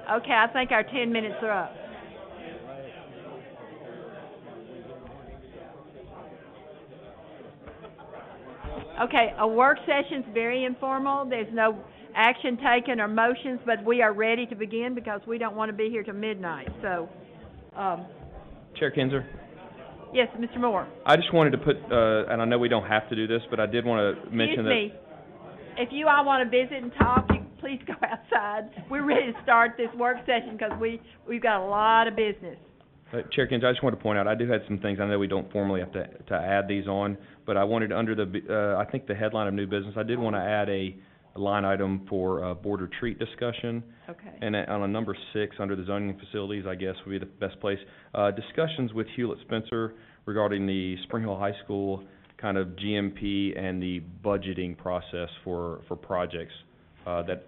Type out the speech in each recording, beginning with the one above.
Okay, I think our 10 minutes are up. Okay, a work session's very informal. There's no action taken or motions, but we are ready to begin because we don't want to be here till midnight. So, Chair Kinzer, yes, Mr. Moore. I just wanted to put, and I know we don't have to do this, but I did want to mention that... Excuse me. If you all want to visit and talk, you please go outside. We're ready to start this work session because we've got a lot of business. Chair Kinzer, I just wanted to point out, I do have some things, I know we don't formally have to add these on, but I wanted under the, I think the headline of new business, I did want to add a line item for board retreat discussion. Okay. And on a number 6, under the zoning facilities, I guess would be the best place. Discussions with Hewlett Spencer regarding the Spring Hill High School kind of GMP and the budgeting process for projects. That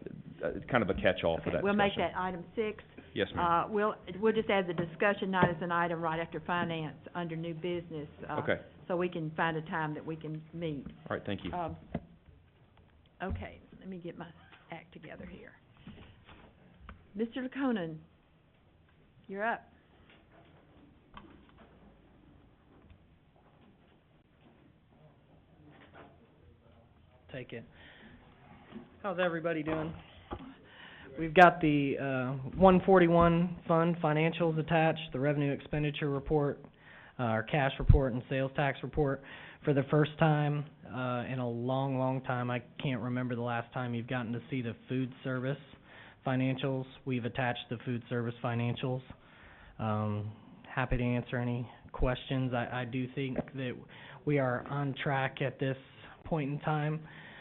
kind of a catch-all for that We'll make discussion. that item 6. Yes, ma'am. We'll just add the discussion, not as an item right after finance, under new business. Okay. So we can find a time that we can meet. All right, thank you. Okay, let me get my act together here. Mr. Laconin, you're up. Take it. How's everybody doing? We've got the 141 fund financials attached, the revenue expenditure report, our cash report and sales tax report. For the first time in a long, long time, I can't remember the last time you've gotten to see the food service financials. We've attached the food service financials. Happy to answer any questions. I do think that we are on track at this point in time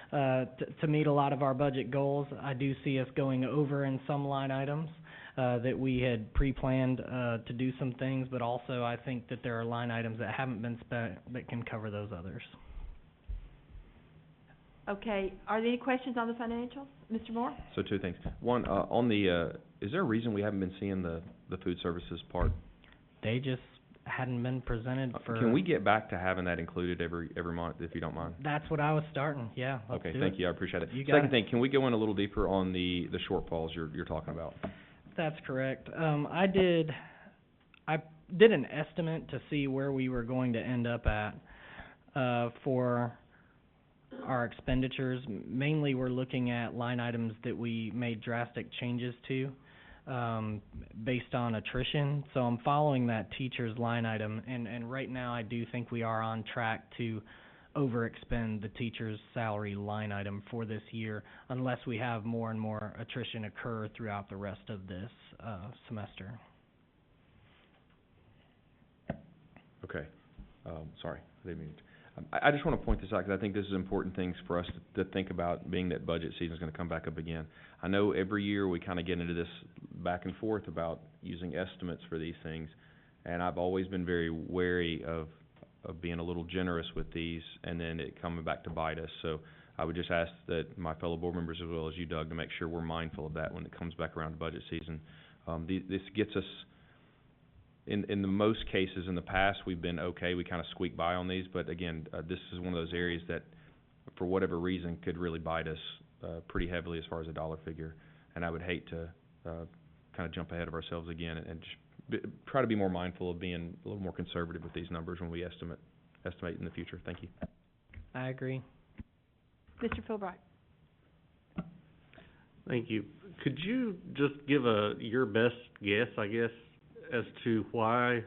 to meet a lot of our budget goals. I do see us going over in some line items that we had pre-planned to do some things, but also I think that there are line items that haven't been spent that can cover those others. Okay, are there any questions on the financials? Mr. Moore? So 2 things. One, on the, is there a reason we haven't been seeing the food services part? They just hadn't been presented for... Can we get back to having that included every month, if you don't mind? That's what I was starting, yeah. Okay, thank you, I appreciate it. You got Second it. thing, can we go in a little deeper on the shortfalls you're talking about? That's correct. I did an estimate to see where we were going to end up at for our expenditures. Mainly, we're looking at line items that we made drastic changes to based on attrition. So I'm following that teacher's line item, and right now I do think we are on track to overexpend the teacher's salary line item for this year, unless we have more and more attrition occur throughout the rest of this semester. Okay. Sorry, I didn't mean to. I just want to point this out because I think this is important things for us to think about, being that budget season is going to come back up again. I know every year we kind of get into this back and forth about using estimates for these things, and I've always been very wary of being a little generous with these and then it coming back to bite us. So I would just ask that my fellow board members, as well as you, Doug, to make sure we're mindful of that when it comes back around to budget season. This gets us, in the most cases in the past, we've been okay. We kind of squeak by on these, but again, this is one of those areas that, for whatever reason, could really bite us pretty heavily as far as a dollar figure. And I would hate to kind of jump ahead of ourselves again and just try to be more mindful of being a little more conservative with these numbers when we estimate in the future. Thank you. I agree. Mr. Fulbright? Thank you. Could you just give your best guess, I guess, as to why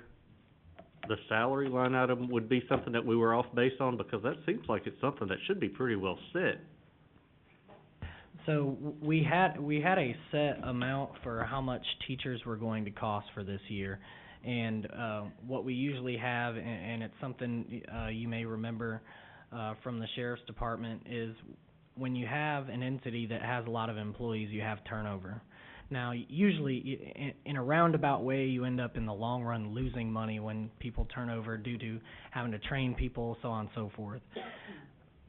the salary line item would be something that we were off base on? Because that seems like it's something that should be pretty well set. So we had a set amount for how much teachers were going to cost for this year, And, what we usually have, and it's something, you may remember, from the sheriff's department, is when you have an entity that has a lot of employees, you have turnover. Now, usually, in a roundabout way, you end up in the long run losing money when people turn over due to having to train people, so on and so forth.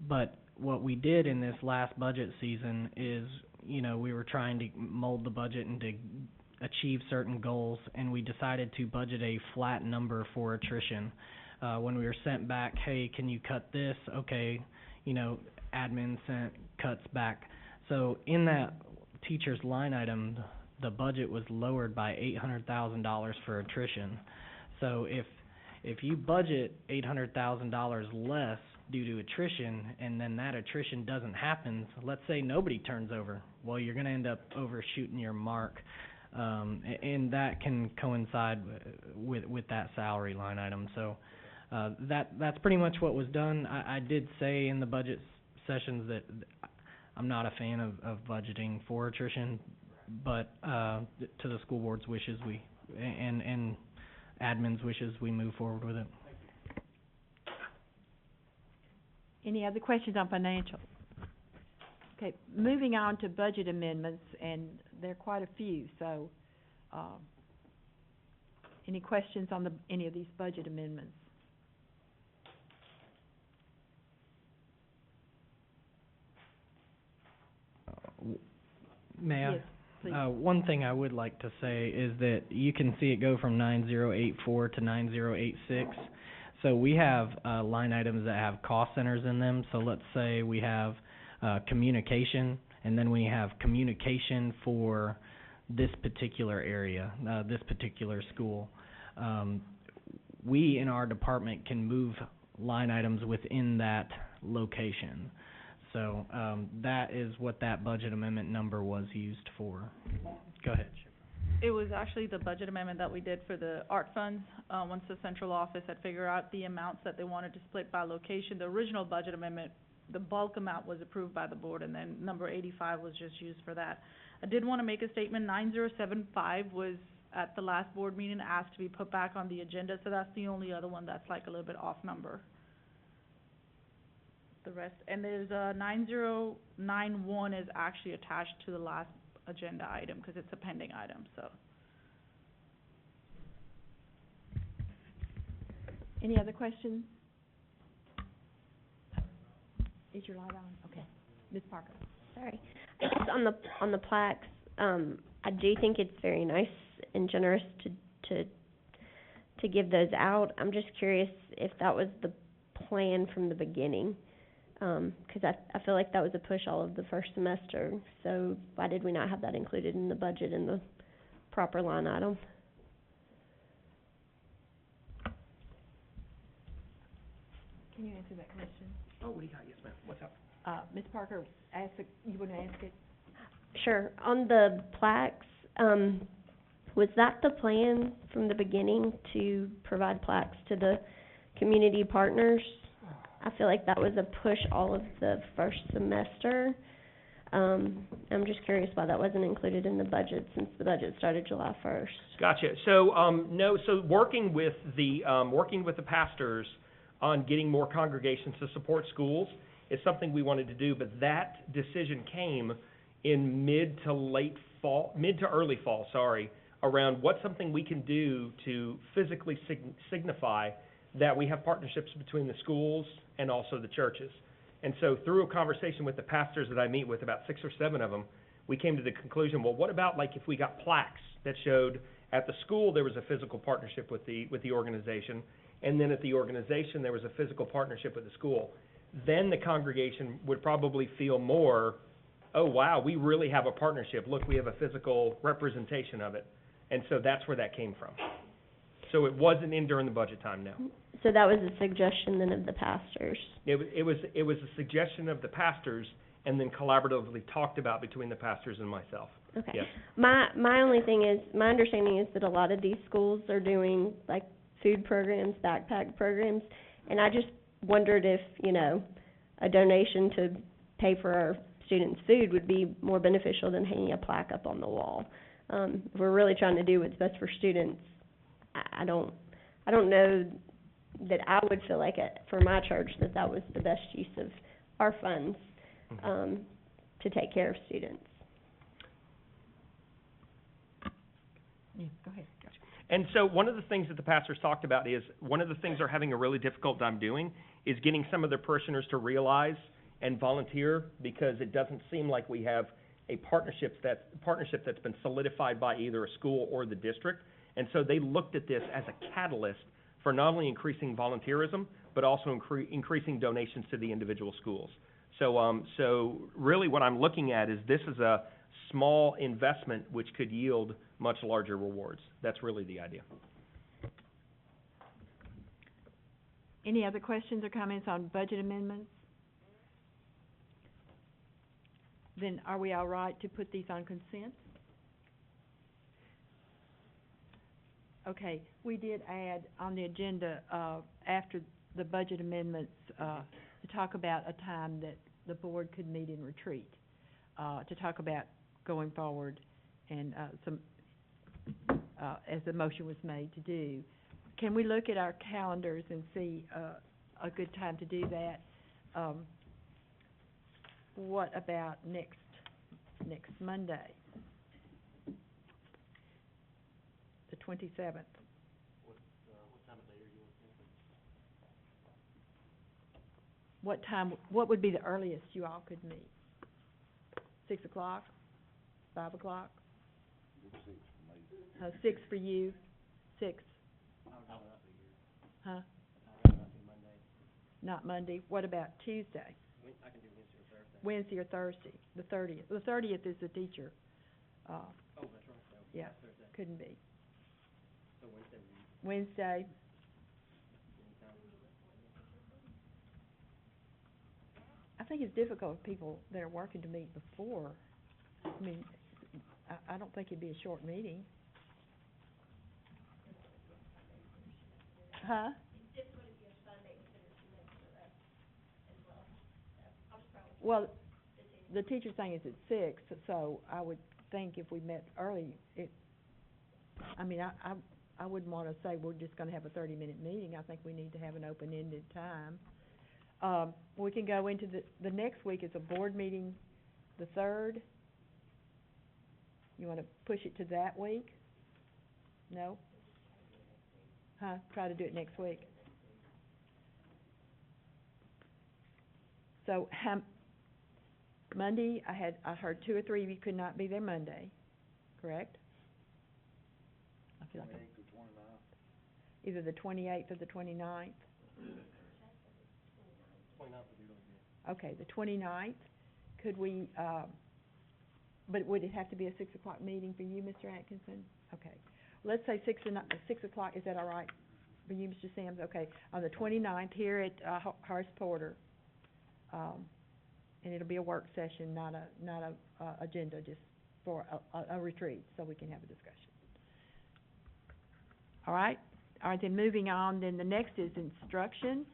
But what we did in this last budget season is, we were trying to mold the budget and to achieve certain goals, and we decided to budget a flat number for attrition. When we were sent back, hey, can you cut this? Okay, admin sent cuts back. So in that teacher's line item, the budget was lowered by $800,000 for attrition. So if you budget $800,000 less due to attrition, and then that attrition doesn't happen, let's say nobody turns over, well, you're gonna end up overshooting your mark. And that can coincide with that salary line item. So, that's pretty much what was done. I did say in the budget sessions that I'm not a fan of budgeting for attrition, but, to the school board's wishes, and admin's wishes, we move forward with it. Any other questions on financial? Okay, moving on to budget amendments, and there are quite a few, so, any questions on any of these budget amendments? May I? Yes, please. One thing I would like to say is that you can see it go from 9084 to 9086. So we have, line items that have cost centers in them. So let's say we have, communication, and then we have communication for this particular area, this particular school. We in our department can move line items within that location. So, that is what that budget amendment number was used for. Go ahead. It was actually the budget amendment that we did for the art funds. Once the central office had figured out the amounts that they wanted to split by location, the original budget amendment, the bulk amount was approved by the board, and then number 85 was just used for that. I did want to make a statement. 9075 was at the last board meeting asked to be put back on the agenda, so that's the only other one that's like a little bit off number. The rest, and there's 9091 is actually attached to the last agenda item because it's a pending item, so. Any other questions? Is your light on? Okay. Ms. Parker? Sorry. I guess on the plaques, I do think it's very nice and generous to give those out. I'm just curious if that was the plan from the beginning. 'Cause I feel like that was a push all of the first semester. So why did we not have that included in the budget in the proper line item? Can you answer that question? Oh, what do you got? Yes, ma'am. What's up? Ms. Parker, you want to ask it? Sure. On the plaques, was that the plan from the beginning to provide plaques to the community partners? I feel like that was a push all of the first semester. I'm just curious why that wasn't included in the budget since the budget started July 1st. Gotcha. So, no, so working with the pastors on getting more congregations to support schools is something we wanted to do, but that decision came in mid to early fall, around what's something we can do to physically signify that we have partnerships between the schools and also the churches. And so through a conversation with the pastors that I meet with, about 6 or 7 of them, we came to the conclusion, well, what about like if we got plaques that showed at the school there was a physical partnership with the organization, and then at the organization there was a physical partnership with the school. Then the congregation would probably feel more, oh, wow, we really have a partnership. Look, we have a physical representation of it. And so that's where that came from. So it wasn't in during the budget time, no. So that was a suggestion then of the pastors? It was a suggestion of the pastors and then collaboratively talked about between the pastors and myself. Okay. Yes. My only thing is, my understanding is that a lot of these schools are doing like food programs, backpack programs, and I just wondered if, a donation to pay for our students' food would be more beneficial than hanging a plaque up on the wall. If we're really trying to do what's best for students, I don't know that I would feel like for my church that was the best use of our funds, to take care of students. Yeah, go ahead. And so one of the things that the pastors talked about is, one of the things they're having a really difficult time doing is getting some of their parishioners to realize and volunteer, because it doesn't seem like we have a partnership that's been solidified by either a school or the district. And so they looked at this as a catalyst for not only increasing volunteerism, but also increasing donations to the individual schools. So really what I'm looking at is, this is a small investment which could yield much larger rewards. That's really the idea. Any other questions or comments on budget amendments? Then are we all right to put these on consent? Okay, we did add on the agenda, after the budget amendments, to talk about a time that the board could meet in retreat, to talk about going forward, and as the motion was made to do. Can we look at our calendars and see a good time to do that? What about next Monday, the 27th? What time of day are you looking at? What time, what would be the earliest you all could meet? 6 o'clock? 5 o'clock? 6 for you? 6? Huh? Not Monday. What about Tuesday? I can do Wednesday or Thursday. Wednesday or Thursday? The 30th is the teacher. Oh, that's right. Yeah, Thursday. couldn't be. So Wednesday would be Wednesday, anytime. I think it's difficult for people that are working to meet before. I mean, I don't think it'd be a short meeting. Huh? Well, the teacher's thing is at 6, so I would think if we met early, I wouldn't wanna say we're just gonna have a 30-minute meeting. I think we need to have an open-ended time. We can go into the next week is a board meeting, the 3rd. You wanna push it to that week? No? Huh? Try to do it next week. So, Monday, I heard 2 or 3 of you could not be there Monday, correct? I feel like either the 28th or the 29th. 29th would be really good. Okay, the 29th, could we, but would it have to be a 6 o'clock meeting for you, Mr. Atkinson? Okay, let's say 6 o'clock, is that all right for you, Mr. Sims? Okay, on the 29th here at, Horace Porter, and it'll be a work session, not a agenda, just for a retreat, so we can have a discussion. All right, then moving on, then the next is instruction,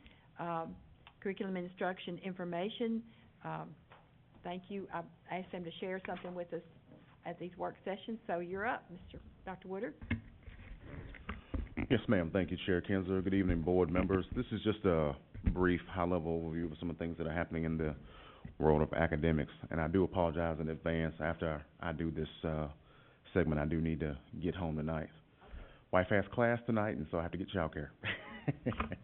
curriculum instruction information. Thank you, I asked them to share something with us at these work sessions, so you're up, Dr. Woodard. Yes, ma'am. Thank you, Chair Kinzer. Good evening, board members. This is just a brief, high-level overview of some of the things that are happening in the world of academics. And I do apologize in advance. After I do this segment, I do need to get home tonight. Wife has class tonight, and so I have to get childcare.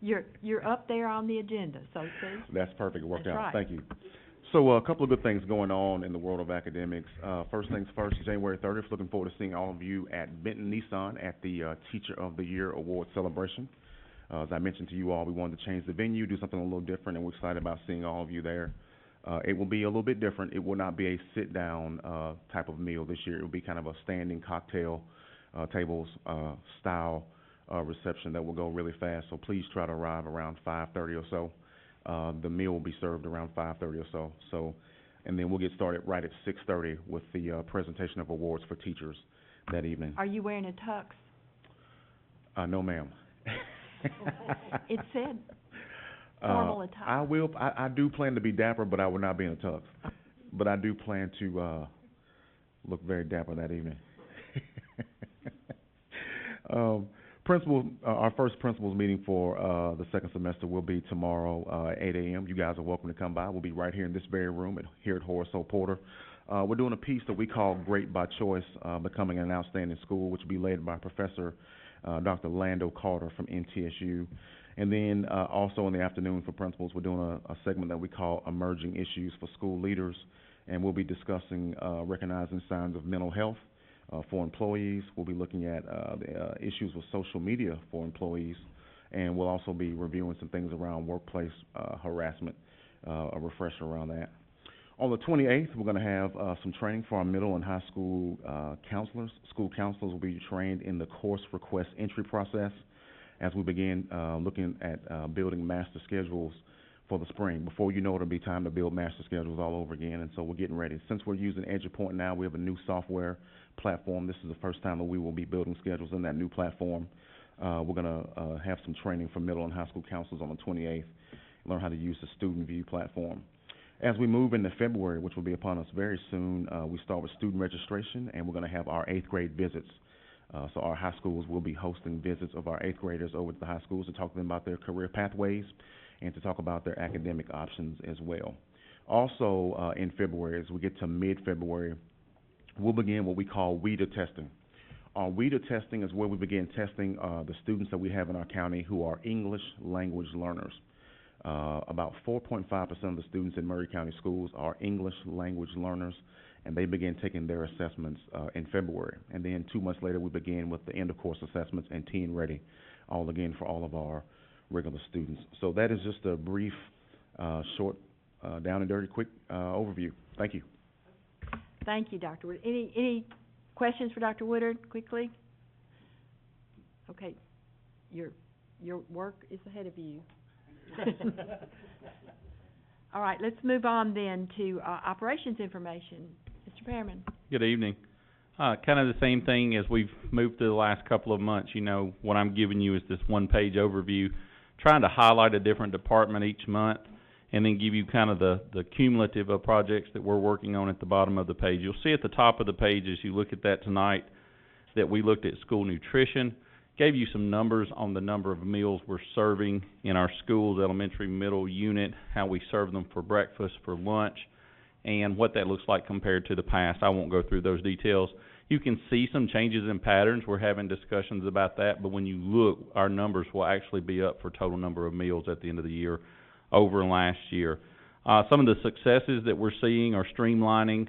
You're up there on the agenda, so see? That's perfect. It worked That's out. right. Thank you. So a couple of good things going on in the world of academics. First things first, January 30th, looking forward to seeing all of you at Benton Nissan at the Teacher of the Year Award celebration. As I mentioned to you all, we wanted to change the venue, do something a little different, and we're excited about seeing all of you there. It will be a little bit different. It will not be a sit-down type of meal this year. It will be kind of a standing cocktail tables style reception that will go really fast. So please try to arrive around 5:30 or so. The meal will be served around 5:30 or so. And then we'll get started right at 6:30 with the presentation of awards for teachers that evening. Are you wearing a tux? No, ma'am. It said formal attire. I do plan to be dapper, but I will not be in a tux. But I do plan to look very dapper that evening. Our first principals meeting for, the second semester will be tomorrow, at 8 a.m. You guys are welcome to come by. We'll be right here in this very room here at Horace O. Porter. We're doing a piece that we call Great by Choice, Becoming an Outstanding School, which will be led by Professor, Dr. Lando Carter from NTSU. And then, also in the afternoon for principals, we're doing a segment that we call Emerging Issues for School Leaders. And we'll be discussing, recognizing signs of mental health, for employees. We'll be looking at the issues with social media for employees, and we'll also be reviewing some things around workplace harassment, a refresher around that. On the 28th, we're going to have some training for our middle and high school counselors. School counselors will be trained in the course request entry process as we begin looking at building master schedules for the spring. Before you know it, it'll be time to build master schedules all over again, and so we're getting ready. Since we're using EduPoint now, we have a new software platform. This is the first time that we will be building schedules in that new platform. We're going to have some training for middle and high school counselors on the 28th, learn how to use the Student View platform. As we move into February, which will be upon us very soon, we start with student registration, and we're going to have our 8th grade visits. So our high schools will be hosting visits of our 8th graders over to the high schools to talk to them about their career pathways and to talk about their academic options as well. Also, in February, as we get to mid-February, we'll begin what we call WEDA testing. WEDA testing is where we begin testing the students that we have in our county who are English language learners. About 4.5% of the students in Murray County schools are English language learners, and they begin taking their assessments in February. And then 2 months later, we begin with the end-of-course assessments and Teen Ready, all again for all of our regular students. So that is just a brief, short, down and dirty, quick overview. Thank you. Thank you, Dr. Woodard. Any questions for Dr. Woodard, quickly? Okay, your work is ahead of you. All right, let's move on then to operations information. Mr. Pearman. Good evening. Kind of the same thing as we've moved through the last couple of months. You know, what I'm giving you is this one-page overview, trying to highlight a different department each month, and then give you kind of the cumulative of projects that we're working on at the bottom of the page. You'll see at the top of the page as you look at that tonight that we looked at school nutrition, gave you some numbers on the number of meals we're serving in our schools, elementary, middle unit, how we serve them for breakfast, for lunch, and what that looks like compared to the past. I won't go through those details. You can see some changes in patterns. We're having discussions about that, but when you look, our numbers will actually be up for total number of meals at the end of the year over last year. Some of the successes that we're seeing are streamlining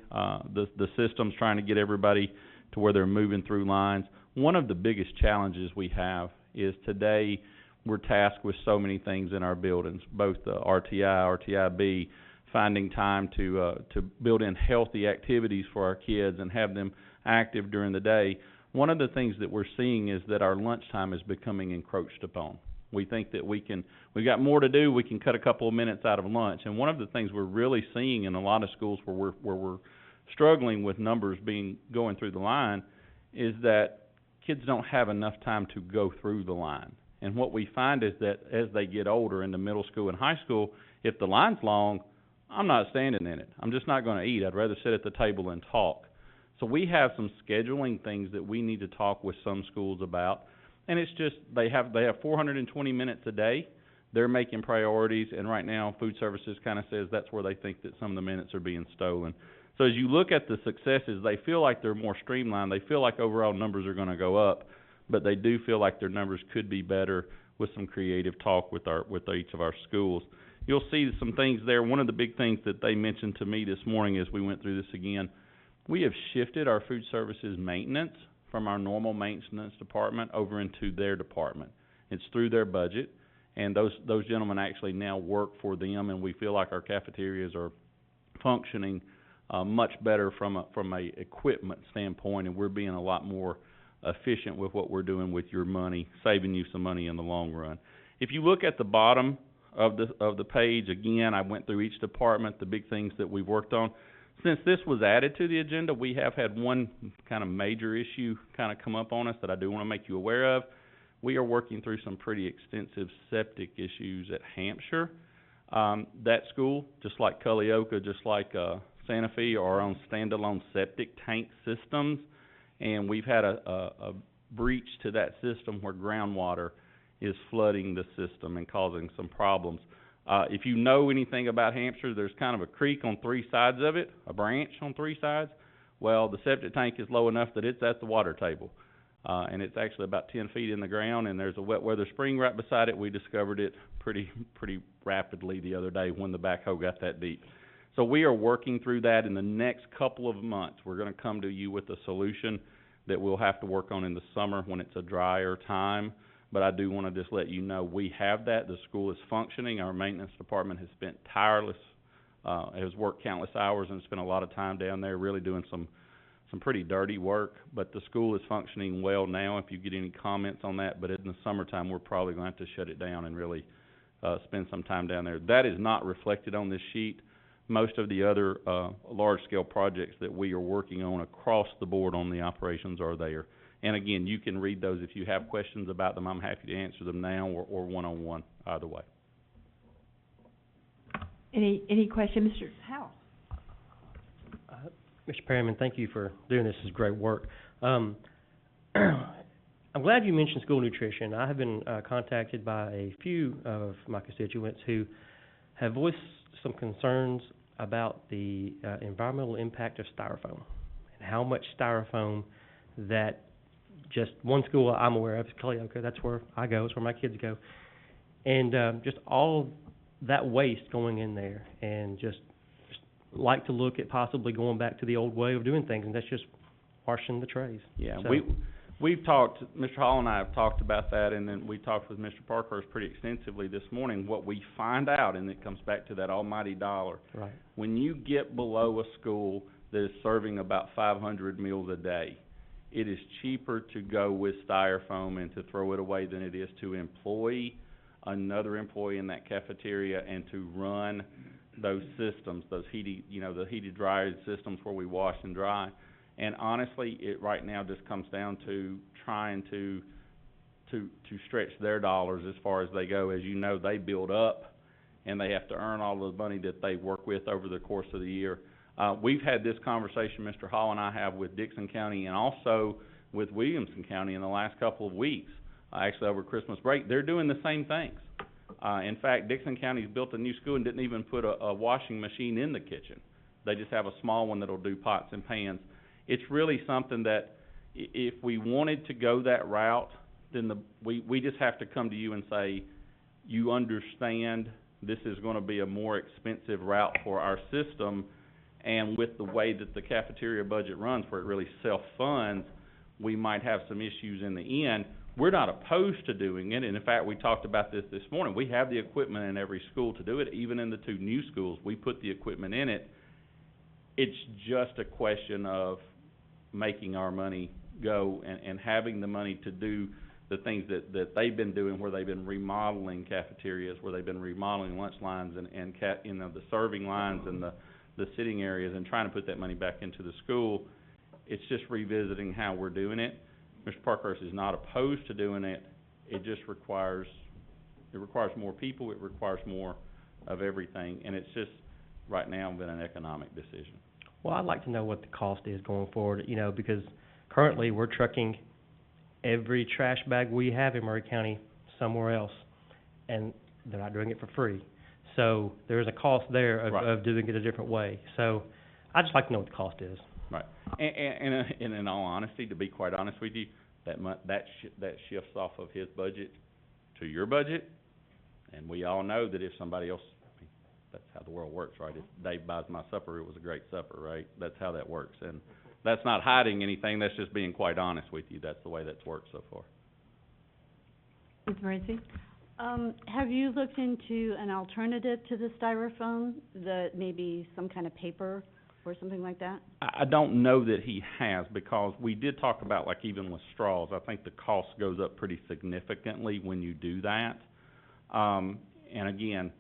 the systems, trying to get everybody to where they're moving through lines. One of the biggest challenges we have is today we're tasked with so many things in our buildings, both the RTI, RTIB, finding time to build in healthy activities for our kids and have them active during the day. One of the things that we're seeing is that our lunchtime is becoming encroached upon. We think that we've got more to do, we can cut a couple of minutes out of lunch. And one of the things we're really seeing in a lot of schools where we're struggling with numbers going through the line is that kids don't have enough time to go through the line. And what we find is that as they get older into middle school and high school, if the line's long, I'm not standing in it. I'm just not going to eat. I'd rather sit at the table and talk. So we have some scheduling things that we need to talk with some schools about. And it's just they have 420 minutes a day. They're making priorities, and right now food services kind of says that's where they think that some of the minutes are being stolen. So as you look at the successes, they feel like they're more streamlined. They feel like overall numbers are going to go up, but they do feel like their numbers could be better with some creative talk with each of our schools. You'll see some things there. One of the big things that they mentioned to me this morning as we went through this again, we have shifted our food services maintenance from our normal maintenance department over into their department. It's through their budget, and those gentlemen actually now work for them, and we feel like our cafeterias are functioning much better from a equipment standpoint, and we're being a lot more efficient with what we're doing with your money, saving you some money in the long run. If you look at the bottom of the page, again, I went through each department, the big things that we've worked on. Since this was added to the agenda, we have had one kind of major issue kind of come up on us that I do want to make you aware of. We are working through some pretty extensive septic issues at Hampshire. That school, just like Cullioca, just like Santa Fe, are on standalone septic tank systems, and we've had a breach to that system where groundwater is flooding the system and causing some problems. If you know anything about Hampshire, there's kind of a creek on 3 sides of it, a branch on 3 sides. Well, the septic tank is low enough that it's at the water table, and it's actually about 10 feet in the ground, and there's a wet weather spring right beside it. We discovered it pretty rapidly the other day when the backhoe got that deep. So we are working through that. In the next couple of months, we're gonna come to you with a solution that we'll have to work on in the summer when it's a drier time. But I do wanna just let you know, we have that. The school is functioning. Our maintenance department has spent has worked countless hours and spent a lot of time down there really doing some pretty dirty work. But the school is functioning well now, if you get any comments on that. But in the summertime, we're probably gonna have to shut it down and really, spend some time down there. That is not reflected on this sheet. Most of the other, large-scale projects that we are working on across the board on the operations are there. And again, you can read those if you have questions about them. I'm happy to answer them now or one-on-one, either way. Any question, Mr. Howell? Mr. Perryman, thank you for doing this. This is great work. I'm glad you mentioned school nutrition. I have been contacted by a few of my constituents who have voiced some concerns about the environmental impact of styrofoam and how much styrofoam that just one school I'm aware of is Cleoka. That's where I go. It's where my kids go. And just all that waste going in there, and just like to look at possibly going back to the old way of doing things, and that's just washing the trays. Yeah, So- we've talked, Mr. Hall and I have talked about that, and then we talked with Mr. Parkhurst pretty extensively this morning. What we find out, and it comes back to that almighty dollar, Right. when you get below a school that is serving about 500 meals a day, it is cheaper to go with styrofoam and to throw it away than it is to employ another employee in that cafeteria and to run those systems, those heated, the heated dryer systems where we wash and dry. And honestly, it right now just comes down to trying to stretch their dollars as far as they go. As you know, they build up and they have to earn all the money that they work with over the course of the year. We've had this conversation, Mr. Hall and I have, with Dixon County and also with Williamson County in the last couple of weeks, actually over Christmas break. They're doing the same things. In fact, Dixon County's built a new school and didn't even put a washing machine in the kitchen. They just have a small one that'll do pots and pans. It's really something that if we wanted to go that route, then we just have to come to you and say, you understand this is gonna be a more expensive route for our system, and with the way that the cafeteria budget runs, where it really self-funds, we might have some issues in the end. We're not opposed to doing it, and in fact, we talked about this morning. We have the equipment in every school to do it, even in the 2 new schools. We put the equipment in it. It's just a question of making our money go and having the money to do the things that they've been doing, where they've been remodeling cafeterias, where they've been remodeling lunch lines and the serving lines and the sitting areas, and trying to put that money back into the school. It's just revisiting how we're doing it. Mr. Parkhurst is not opposed to doing it. It just requires more people, it requires more of everything, and it's just right now been an economic decision. Well, I'd like to know what the cost is going forward, because currently we're trucking every trash bag we have in Murray County somewhere else, and they're not doing it for free. So there's a cost there of doing it a different way. So I'd just like to know what the cost is. Right. And in all honesty, to be quite honest with you, that shifts off of his budget to your budget, and we all know that if somebody else, that's how the world works, right? If Dave buys my supper, it was a great supper, right? That's how that works, and that's not hiding anything, that's just being quite honest with you. That's the way that's worked so far. Ms. Morency? Have you looked into an alternative to the styrofoam, maybe some kind of paper or something like that? I don't know that he has, because we did talk about, like, even with straws, I think the cost goes up pretty significantly when you do that. And again,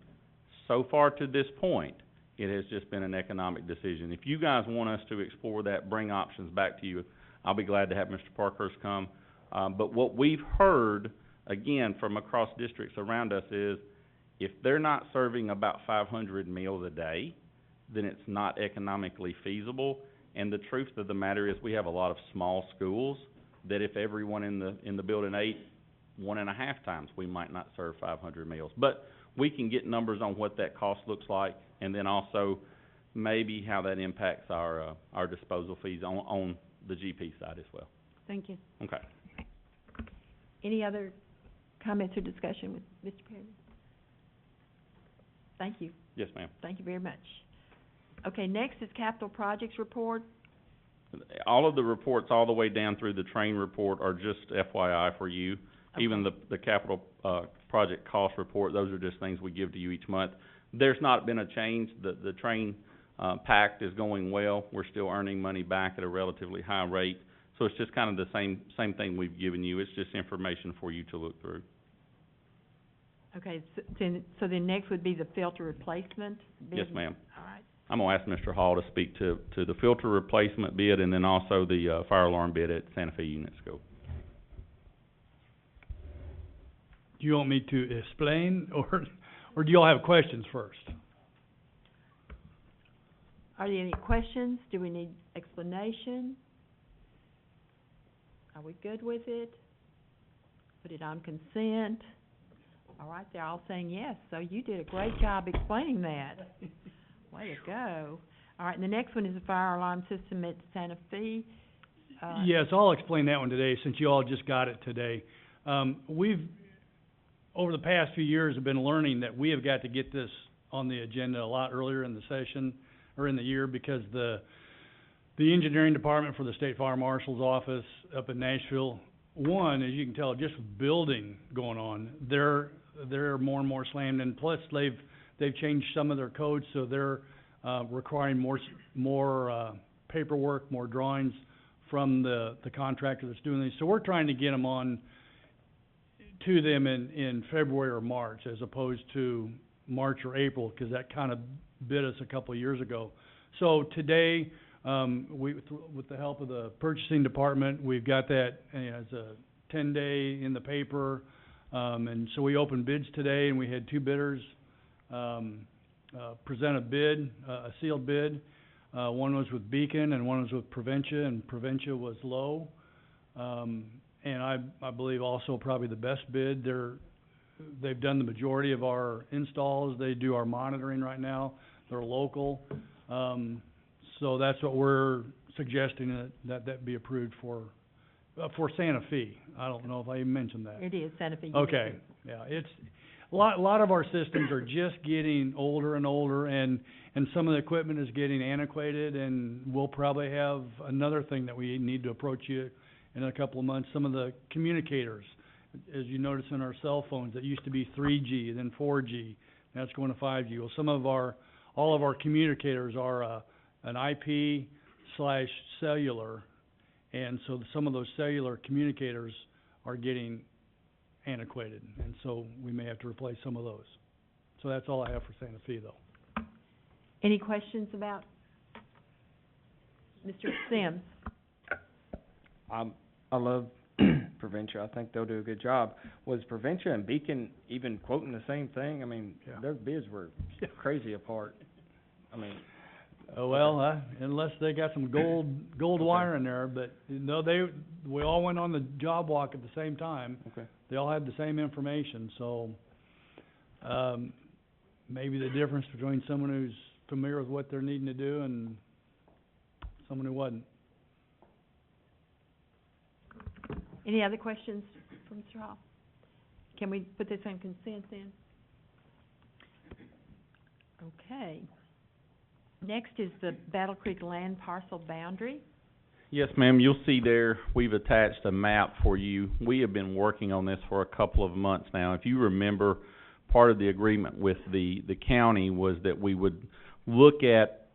so far to this point, it has just been an economic decision. If you guys want us to explore that, bring options back to you, I'll be glad to have Mr. Parkhurst come. But what we've heard, again, from across districts around us is, if they're not serving about 500 meals a day, then it's not economically feasible. And the truth of the matter is, we have a lot of small schools that if everyone in the building ate 1.5 times, we might not serve 500 meals. But we can get numbers on what that cost looks like, and then also maybe how that impacts our disposal fees on the GP side as well. Thank you. Okay. Any other comments or discussion with Mr. Perry? Thank you. Yes, ma'am. Thank you very much. Okay, next is capital projects report. All of the reports, all the way down through the train report, are just FYI for you. Even the capital, project cost report, those are just things we give to you each month. There's not been a change. The train, pact is going well. We're still earning money back at a relatively high rate. So it's just kind of the same thing we've given you. It's just information for you to look through. Okay, so then next would be the filter replacement bid? Yes, ma'am. All right. I'm gonna ask Mr. Hall to speak to the filter replacement bid and then also the, fire alarm bid at Santa Fe Unit School. Do you want me to explain, or do y'all have questions first? Are there any questions? Do we need explanation? Are we good with it? Put it on consent? All right, they're all saying yes, so you did a great job explaining that. Way to go. All right, and the next one is the fire alarm system at Santa Fe. Yes, I'll explain that one today, since you all just got it today. We've, over the past few years, have been learning that we have got to get this on the agenda a lot earlier in the session, or in the year, because the engineering department for the State Fire Marshal's office up in Nashville, one, as you can tell, just with building going on, they're more and more slammed, and plus they've changed some of their codes, so they're requiring more paperwork, more drawings from the contractor that's doing these. So we're trying to get them on to them in February or March, as opposed to March or April, because that kind of bit us a couple of years ago. So today, with the help of the purchasing department, we've got that as a 10-day in the paper, and so we opened bids today, and we had 2 bidders present a bid, a sealed bid. One was with Beacon and one was with Proventia, and Proventia was low. And I believe also probably the best bid. They've done the majority of our installs. They do our monitoring right now. They're local. So that's what we're suggesting, that be approved for Santa Fe. I don't know if I even mentioned that. It is Santa Fe. Okay, yeah, it's, a lot of our systems are just getting older and older, and some of the equipment is getting antiquated, and we'll probably have another thing that we need to approach you in a couple of months. Some of the communicators, as you notice in our cell phones, that used to be 3G, then 4G, now it's going to 5G. Well, all of our communicators are, an IP/cellular, and so some of those cellular communicators are getting antiquated, and so we may have to replace some of those. So that's all I have for Santa Fe, though. Any questions about Mr. Sims? I love Proventia. I think they'll do a good job. Was Proventia and Beacon even quoting the same thing? I mean, Yeah. their bids were crazy apart. I mean, Unless they got some gold wire in there, but no, we all went on the job walk at the same time. okay. They all had the same information, so, maybe the difference between someone who's familiar with what they're needing to do and someone who wasn't. Any other questions from Mr. Hall? Can we put this on consent then? Okay. Next is the Battle Creek land parcel boundary. Yes, ma'am, you'll see there, we've attached a map for you. We have been working on this for a couple of months now. If you remember, part of the agreement with the county was that we would look at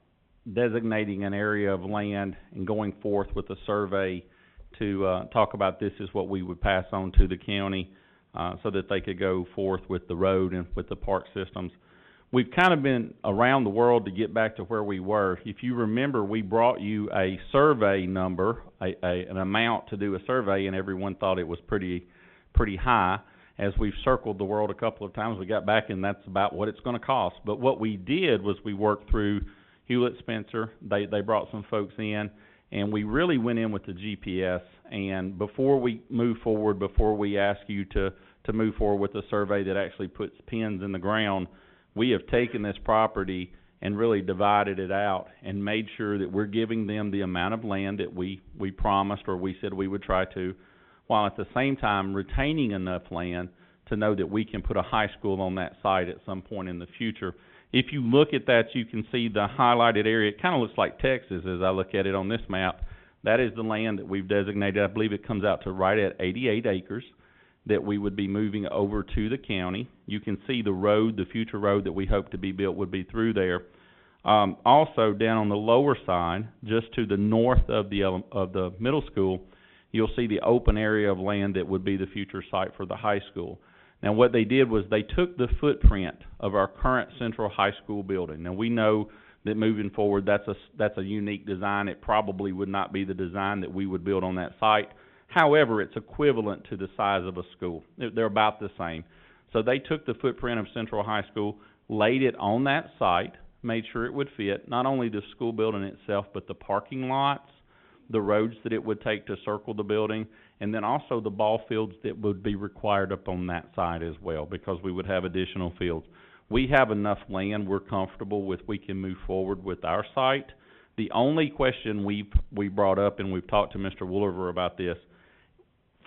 designating an area of land and going forth with a survey to, talk about this is what we would pass on to the county, so that they could go forth with the road and with the park systems. We've kind of been around the world to get back to where we were. If you remember, we brought you a survey number, an amount to do a survey, and everyone thought it was pretty high. As we've circled the world a couple of times, we got back and that's about what it's gonna cost. But what we did was we worked through Hewlett Spencer. They brought some folks in, And we really went in with the GPS, and before we move forward, before we ask you to move forward with a survey that actually puts pins in the ground, we have taken this property and really divided it out and made sure that we're giving them the amount of land that we promised, or we said we would try to, while at the same time retaining enough land to know that we can put a high school on that site at some point in the future. If you look at that, you can see the highlighted area. It kind of looks like Texas as I look at it on this map. That is the land that we've designated. I believe it comes out to right at 88 acres that we would be moving over to the county. You can see the road, the future road that we hope to be built would be through there. Also, down on the lower side, just to the north of the middle school, you'll see the open area of land that would be the future site for the high school. Now, what they did was they took the footprint of our current central high school building. Now, we know that moving forward, that's a unique design. It probably would not be the design that we would build on that site. However, it's equivalent to the size of a school. They're about the same. So they took the footprint of Central High School, laid it on that site, made sure it would fit not only the school building itself, but the parking lots, the roads that it would take to circle the building, and then also the ball fields that would be required up on that side as well, because we would have additional fields. We have enough land we're comfortable with, we can move forward with our site. The only question we brought up, and we've talked to Mr. Wooliver about this,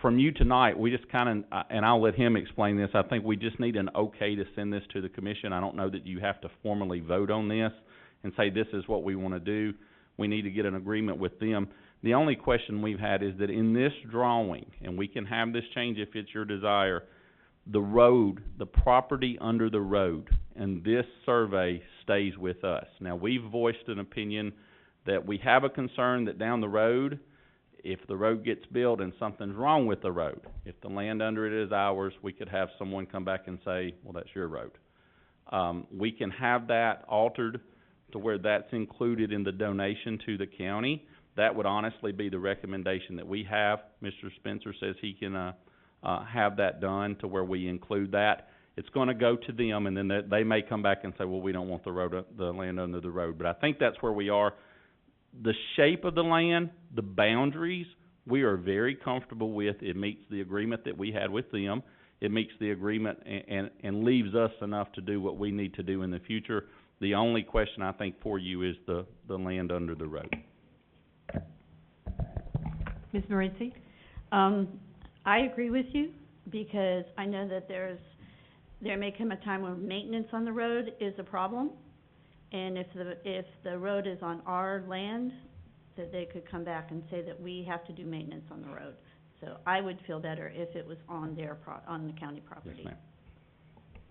from you tonight, we just kind of, and I'll let him explain this, I think we just need an okay to send this to the commission. I don't know that you have to formally vote on this and say this is what we want to do. We need to get an agreement with them. The only question we've had is that in this drawing, and we can have this change if it's your desire, the road, the property under the road, and this survey stays with us. Now, we've voiced an opinion that we have a concern that down the road, if the road gets built and something's wrong with the road, if the land under it is ours, we could have someone come back and say, well, that's your road. We can have that altered to where that's included in the donation to the county. That would honestly be the recommendation that we have. Mr. Spencer says he can have that done to where we include that. It's going to go to them, and then they may come back and say, well, we don't want the land under the road. But I think that's where we are. The shape of the land, the boundaries, we are very comfortable with. It meets the agreement that we had with them. It meets the agreement and leaves us enough to do what we need to do in the future. The only question I think for you is the land under the road. Ms. Moritzi? I agree with you, because I know that there may come a time when maintenance on the road is a problem. And if the road is on our land, that they could come back and say that we have to do maintenance on the road. So I would feel better if it was on on the county property. Yes,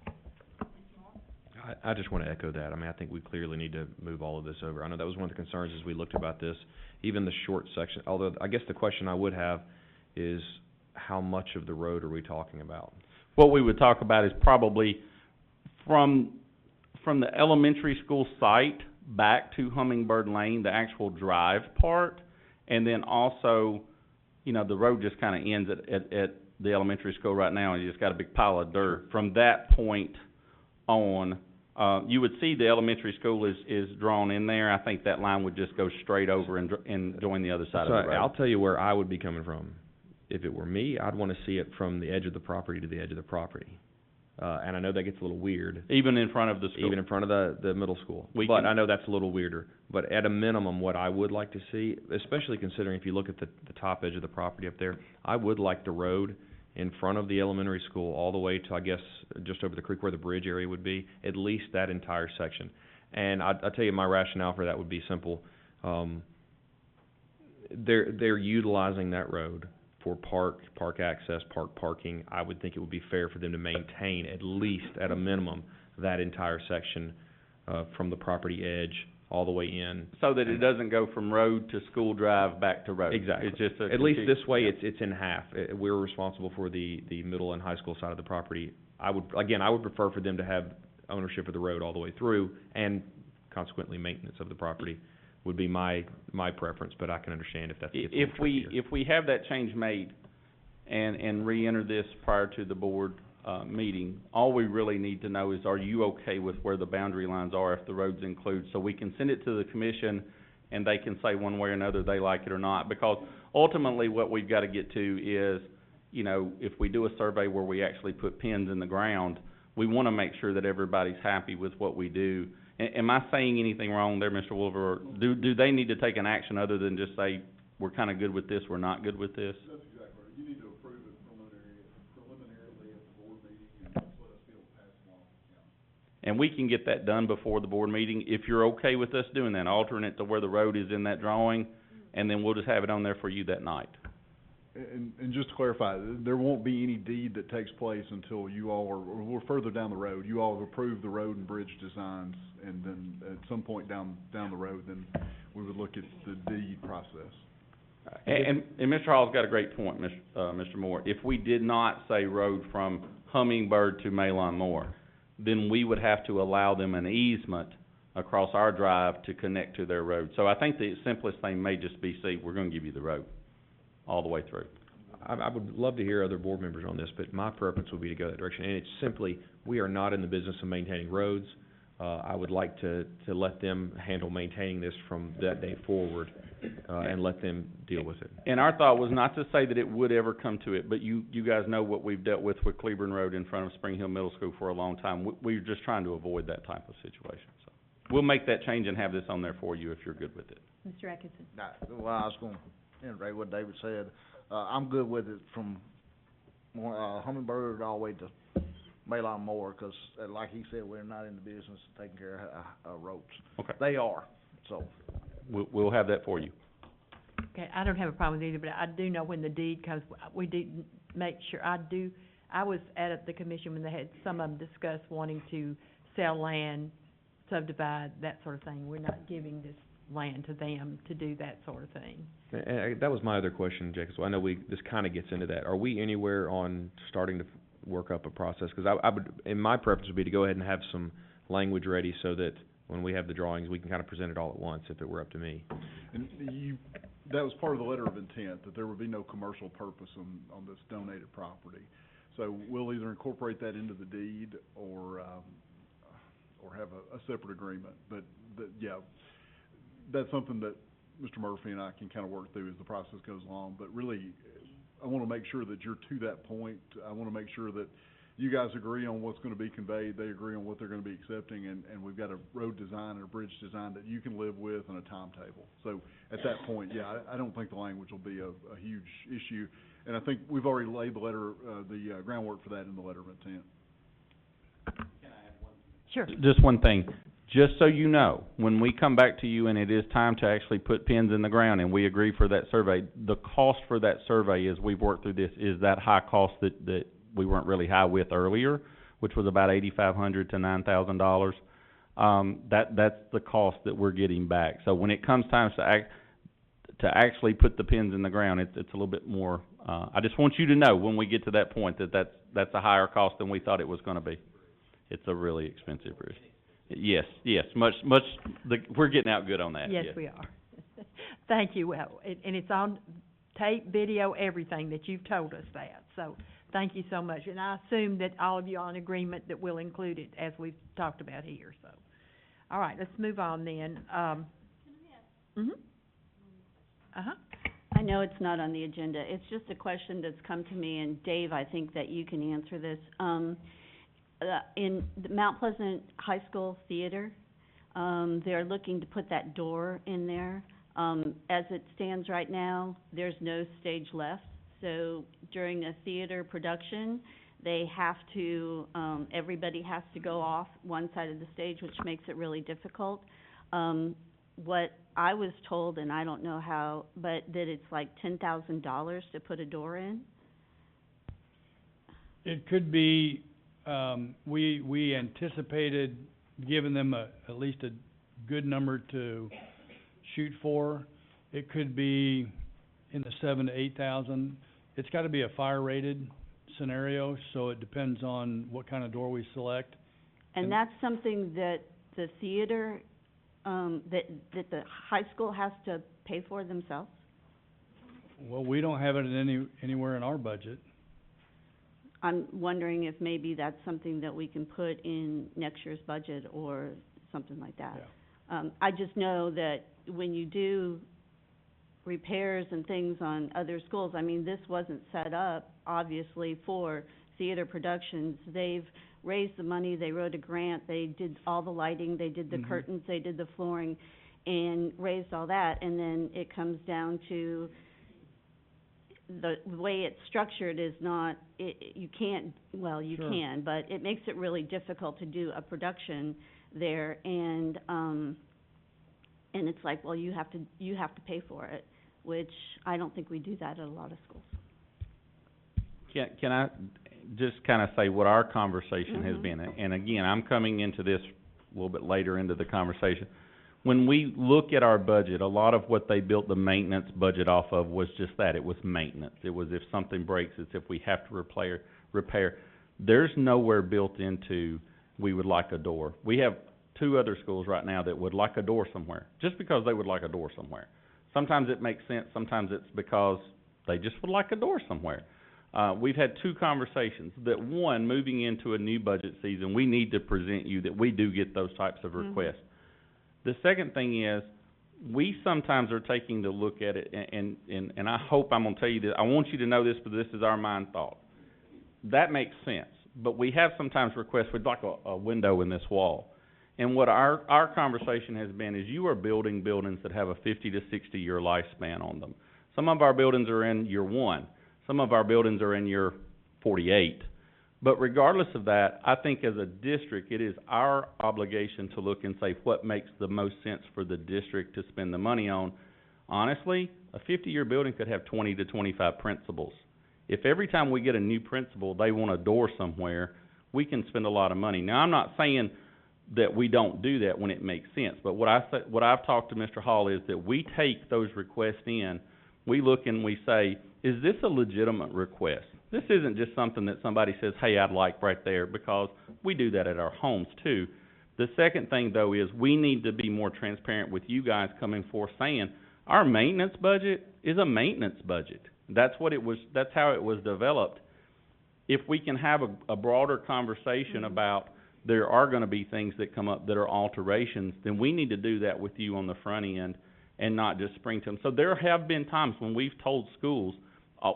ma'am. I just want to echo that. I mean, I think we clearly need to move all of this over. I know that was one of the concerns as we looked about this, even the short section. Although, I guess the question I would have is, how much of the road are we talking about? What we would talk about is probably from the elementary school site back to Hummingbird Lane, the actual drive part, and then also, you know, the road just kind of ends at the elementary school right now, and you just got a big pile of dirt. From that point on, you would see the elementary school is drawn in there. I think that line would just go straight over and join the other side of the road. I'll tell you where I would be coming from. If it were me, I'd want to see it from the edge of the property to the edge of the property. And I know that gets a little weird. Even in front of the school? Even in front of the middle school. But I know that's a little weirder. But at a minimum, what I would like to see, especially considering if you look at the top edge of the property up there, I would like the road in front of the elementary school all the way to, I guess, just over the creek where the bridge area would be, at least that entire section. And I'll tell you my rationale for that would be simple. They're utilizing that road for park access, parking. I would think it would be fair for them to maintain, at least at a minimum, that entire section from the property edge all the way in. So that it doesn't go from road to school drive back to road. Exactly. It's just at least this way, it's in half. We're responsible for the middle and high school side of the property. I would prefer for them to have ownership of the road all the way through, and consequently maintenance of the property would be my preference, but I can understand if that's the if we have that change made and re-enter this prior to the board meeting, all we really need to know is, are you okay with where the boundary lines are if the roads include, so we can send it to the commission and they can say one way or another they like it or not. Because ultimately, what we've gotta get to is, you know, if we do a survey where we actually put pins in the ground, we wanna make sure that everybody's happy with what we do. Am I saying anything wrong there, Mr. Wolver? Or do they need to take an action other than just say, we're kinda good with this, we're not good with this? That's exactly right. You need to approve it preliminarily at the board meeting and just let us be able to pass it along. And we can get that done before the board meeting, if you're okay with us doing that, altering it to where the road is in that drawing, and then we'll just have it on there for you that night. And just to clarify, there won't be any deed that takes place until you all are, or we're further down the road. You all have approved the road and bridge designs, and then at some point down the road, then we would look at the deed process. And Mr. Hall's got a great point, Mr. Moore. If we did not say road from Hummingbird to Malon Moore, then we would have to allow them an easement across our drive to connect to their road. So I think the simplest thing may just be, see, we're gonna give you the road all the way through. I would love to hear other board members on this, but my preference would be to go that direction. And it's simply, we are not in the business of maintaining roads. I would like to let them handle maintaining this from that day forward, and let them deal with it. And our thought was not to say that it would ever come to it, but you guys know what we've dealt with Cleburne Road in front of Spring Hill Middle School for a long time. We're just trying to avoid that type of situation, so. We'll make that change and have this on there for you if you're good with it. Mr. Atkinson? Well, I was gonna iterate what David said. I'm good with it from, Hummingbird all the way to Malon Moore, 'cause, like he said, we're not in the business of taking care of roads. Okay. They are, so. We'll have that for you. Okay, I don't have a problem with either, but I do know when the deed comes, we did make sure, I was at the commission when they had, some of them discussed wanting to sell land, subdivide, that sort of thing. We're not giving this land to them to do that sort of thing. And that was my other question, Jake, so I know this kinda gets into that. Are we anywhere on starting to work up a process? 'Cause I would, and my preference would be to go ahead and have some language ready so that when we have the drawings, we can kinda present it all at once, if it were up to me. And that was part of the letter of intent, that there would be no commercial purpose on this donated property. So we'll either incorporate that into the deed or have a separate agreement. But, yeah, that's something that Mr. Murphy and I can kinda work through as the process goes along. But really, I wanna make sure that you're to that point. I wanna make sure that you guys agree on what's gonna be conveyed, they agree on what they're gonna be accepting, and we've got a road design and a bridge design that you can live with and a timetable. So at that point, yeah, I don't think the language will be a huge issue. And I think we've already laid the groundwork for that in the letter of intent. Sure. Just one thing, just so you know, when we come back to you and it is time to actually put pins in the ground and we agree for that survey, the cost for that survey, as we've worked through this, is that high cost that we weren't really high with earlier, which was about $8,500 to $9,000. That's the cost that we're getting back. So when it comes time to actually put the pins in the ground, it's a little bit more, I just want you to know when we get to that point that's a higher cost than we thought it was gonna be. It's a really expensive bridge. Yes, much, we're getting out good on that, yes. Yes, we are. Thank you. Well, and it's on tape, video, everything that you've told us that. So, thank you so much. And I assume that all of you are in agreement that we'll include it as we've talked about here, so. All right, let's move on then. I know it's not on the agenda. It's just a question that's come to me, and Dave, I think that you can answer this. In the Mount Pleasant High School Theater, they're looking to put that door in there. As it stands right now, there's no stage left. So during a theater production, they have to, everybody has to go off one side of the stage, which makes it really difficult. What I was told, and I don't know how, but that it's like $10,000 to put a door in. It could be, we anticipated giving them at least a good number to shoot for. It could be in the 7,000 to 8,000. It's gotta be a fire rated scenario, so it depends on what kind of door we select. And that's something that the theater, that the high school has to pay for themselves? Well, we don't have it anywhere in our budget. I'm wondering if maybe that's something that we can put in next year's budget or something like that. Yeah. I just know that when you do repairs and things on other schools, I mean, this wasn't set up, obviously, for theater productions. They've raised the money, they wrote a grant, they did all the lighting, they did the curtains, they did the flooring, and raised all that, and then it comes down to the way it's structured is not, you can't, well, you can, but it makes it really difficult to do a production there, and it's like, well, you have to pay for it, which I don't think we do that at a lot of schools. Can I just kind of say what our conversation has been? And again, I'm coming into this a little bit later into the conversation. When we look at our budget, a lot of what they built the maintenance budget off of was just that. It was maintenance. It was if something breaks, it's if we have to repair. There's nowhere built into we would like a door. We have 2 other schools right now that would like a door somewhere, just because they would like a door somewhere. Sometimes it makes sense, sometimes it's because they just would like a door somewhere. We've had 2 conversations that, one, moving into a new budget season, we need to present you that we do get those types of requests. The second thing is, we sometimes are taking the look at it, and I hope I'm gonna tell you this, I want you to know this, but this is our mind thought. That makes sense, but we have sometimes requests, we'd like a window in this wall. And what our conversation has been is you are building buildings that have a 50 to 60 year lifespan on them. Some of our buildings are in year 1. Some of our buildings are in year 48. But regardless of that, I think as a district, it is our obligation to look and say what makes the most sense for the district to spend the money on. Honestly, a 50-year building could have 20 to 25 principals. If every time we get a new principal, they want a door somewhere, we can spend a lot of money. Now, I'm not saying that we don't do that when it makes sense, but what I've talked to Mr. Hall is that we take those requests in, we look and we say, is this a legitimate request? This isn't just something that somebody says, hey, I'd like right there, because we do that at our homes too. The second thing, though, is we need to be more transparent with you guys coming forth saying, our maintenance budget is a maintenance budget. That's what it was, that's how it was developed. If we can have a broader conversation about there are gonna be things that come up that are alterations, then we need to do that with you on the front end and not just spring to them. So there have been times when we've told schools,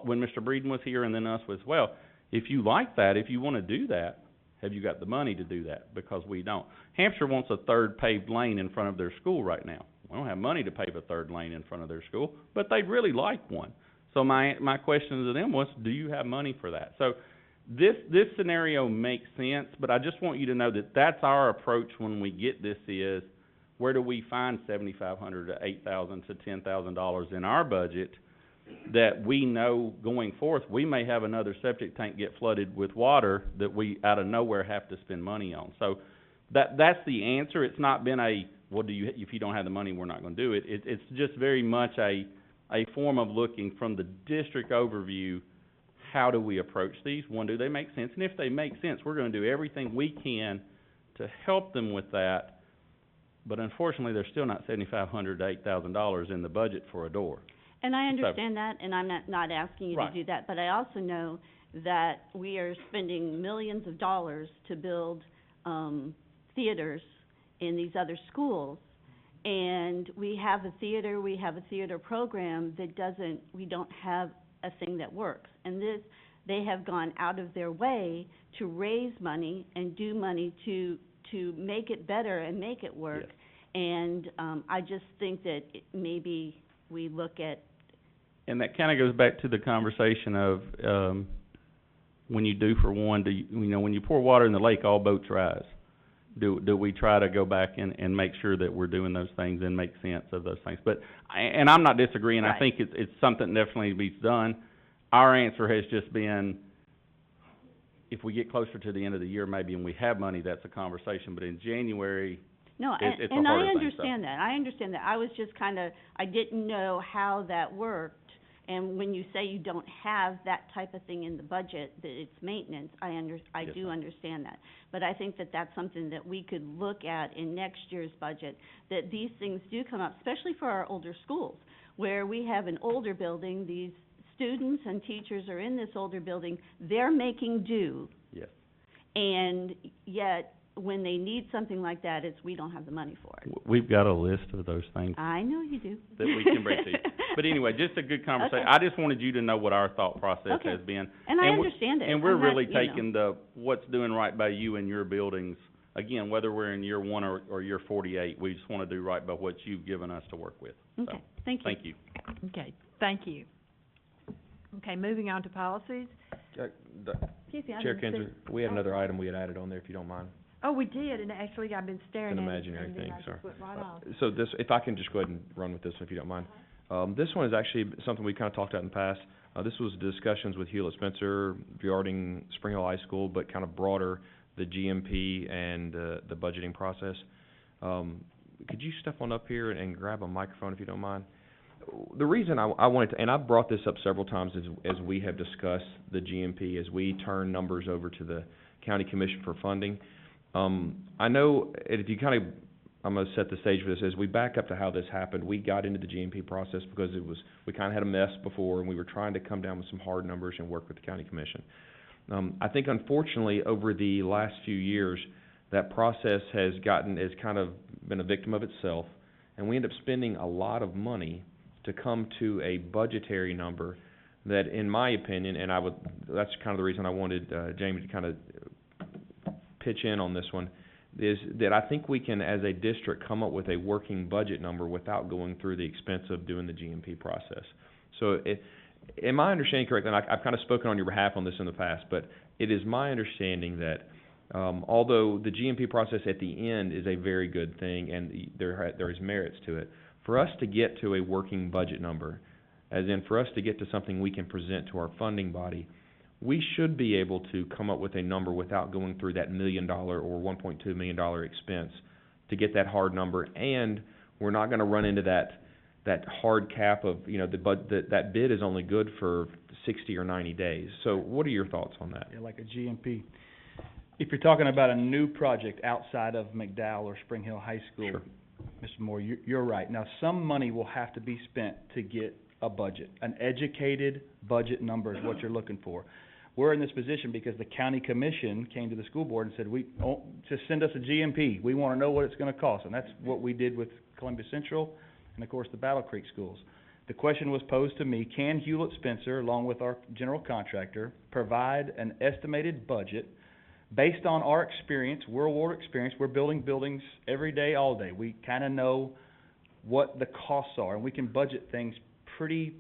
when Mr. Breeden was here and then us as well, if you like that, if you want to do that, have you got the money to do that? Because we don't. Hampshire wants a 3rd paved lane in front of their school right now. We don't have money to pave a 3rd lane in front of their school, but they'd really like one. So my question to them was, do you have money for that? So this scenario makes sense, but I just want you to know that that's our approach when we get this is, where do we find $7,500 to $8,000 to $10,000 in our budget that we know going forth, we may have another septic tank get flooded with water that we out of nowhere have to spend money on. So that's the answer. It's not been a, well, if you don't have the money, we're not gonna do it. It's just very much a form of looking from the district overview, how do we approach these? One, do they make sense? And if they make sense, we're gonna do everything we can to help them with that. But unfortunately, there's still not $7,500 to $8,000 in the budget for a door. And I understand that, and I'm not asking you to Right. do that, but I also know that we are spending millions of dollars to build, theaters in these other schools. And we have a theater program that we don't have a thing that works. And they have gone out of their way to raise money and do money to make it better and make it work. Yes. And, I just think that maybe we look at. And that kind of goes back to the conversation of, when you do for one, when you pour water in the lake, all boats rise. Do we try to go back and make sure that we're doing those things and make sense of those things? But, and I'm not disagreeing, Right. I think it's something that definitely needs to be done. Our answer has just been, if we get closer to the end of the year maybe and we have money, that's a conversation, but in January, No, it's a and I harder thing, so. understand that, I was just I didn't know how that worked. And when you say you don't have that type of thing in the budget, that it's maintenance, I Yes, do ma'am. understand that. But I think that that's something that we could look at in next year's budget, that these things do come up, especially for our older schools, where we have an older building, these students and teachers are in this older building, they're making do. Yes. And yet, when they need something like that, it's, we don't have the money for it. We've got a list of those things I know you do. that we can bring to you. But anyway, just a good conversation. Okay. I just wanted you to know what our thought process Okay. has been. And I we're- understand it. And we're I'm not, really you know. taking the, what's doing right by you and your buildings, again, whether we're in year 1 or year 48, we just wanna do right by what you've given us to work with. So, Okay, thank you. thank you. Okay, thank you. Okay, moving on to policies. Excuse me, I Chair didn't see- Kinzer, we had another item we had added on there, if you don't mind. Oh, we did, and actually, I've been staring It's an at it, imaginary and then thing, I just sorry. went right off. So this, if I can just go ahead and run with this, if you don't mind. This one is actually something we kind of talked about in the past. This was discussions with Hewlett Spencer regarding Spring Hill High School, but kind of broader, the GMP and, the budgeting process. Could you step on up here and grab a microphone, if you don't mind? The reason I wanted to, and I've brought this up several times as we have discussed the GMP, as we turn numbers over to the county commission for funding. I know, and if you kind of, I'm gonna set the stage for this, as we back up to how this happened, we got into the GMP process because we kind of had a mess before, and we were trying to come down with some hard numbers and work with the county commission. I think unfortunately, over the last few years, that process has kind of been a victim of itself, and we end up spending a lot of money to come to a budgetary number that, in my opinion, and that's kind of the reason I wanted, Jamie to kind of pitch in on this one, is that I think we can, as a district, come up with a working budget number without going through the expense of doing the GMP process. So, am I understanding correctly, and I've kind of spoken on your behalf on this in the past, but it is my understanding that, although the GMP process at the end is a very good thing, and there is merits to it, for us to get to a working budget number, as in for us to get to something we can present to our funding body, we should be able to come up with a number without going through that $1 million or $1.2 million expense to get that hard number, and we're not gonna run into that hard cap of, that bid is only good for 60 or 90 days. So what are your thoughts on that? Yeah, like a GMP. If you're talking about a new project outside of McDowell or Spring Hill High School, Sure. Mr. Moore, you're right. Now, some money will have to be spent to get a budget. An educated budget number is what you're looking for. We're in this position because the county commission came to the school board and said, just send us a GMP. We wanna know what it's gonna cost. And that's what we did with Columbia Central and, of course, the Battle Creek schools. The question was posed to me, can Hewlett Spencer, along with our general contractor, provide an estimated budget based on our experience, World War experience? We're building buildings every day, all day. We kinda know what the costs are, and we can budget things pretty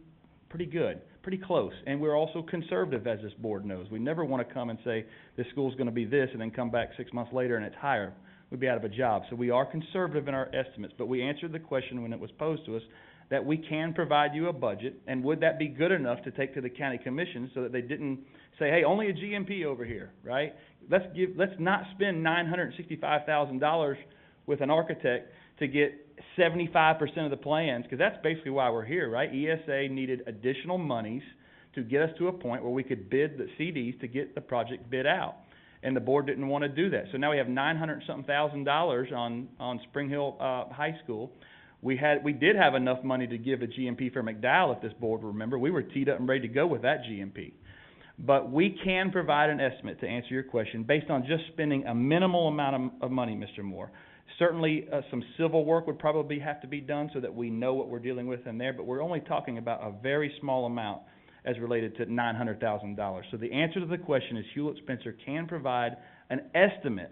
good, pretty close. And we're also conservative, as this board knows. We never wanna come and say, this school's gonna be this, and then come back 6 months later and it's higher. We'd be out of a job. So we are conservative in our estimates, but we answered the question when it was posed to us, that we can provide you a budget, and would that be good enough to take to the county commission so that they didn't say, hey, only a GMP over here, right? Let's not spend $965,000 with an architect to get 75% of the plans, because that's basically why we're here, right? ESA needed additional monies to get us to a point where we could bid the CDs to get the project bid out. And the board didn't want to do that. So now we have $900-something on Spring Hill, High School. We did have enough money to give a GMP for McDowell, if this board will remember. We were teed up and ready to go with that GMP. But we can provide an estimate, to answer your question, based on just spending a minimal amount of money, Mr. Moore. Certainly, some civil work would probably have to be done so that we know what we're dealing with in there, but we're only talking about a very small amount as related to $900,000. So the answer to the question is Hewlett Spencer can provide an estimate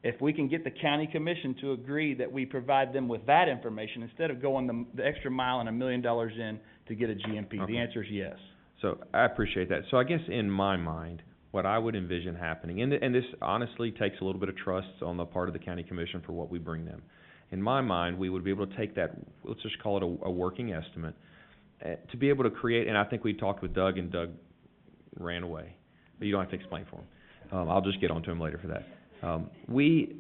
if we can get the county commission to agree that we provide them with that information instead of going the extra mile and $1 million in to get a GMP. Okay. The answer is yes. So, I appreciate that. So I guess in my mind, what I would envision happening, and this honestly takes a little bit of trust on the part of the county commission for what we bring them. In my mind, we would be able to take that, let's just call it a working estimate, to be able to create, and I think we talked with Doug, and Doug ran away. But you don't have to explain for him. I'll just get on to him later for that. We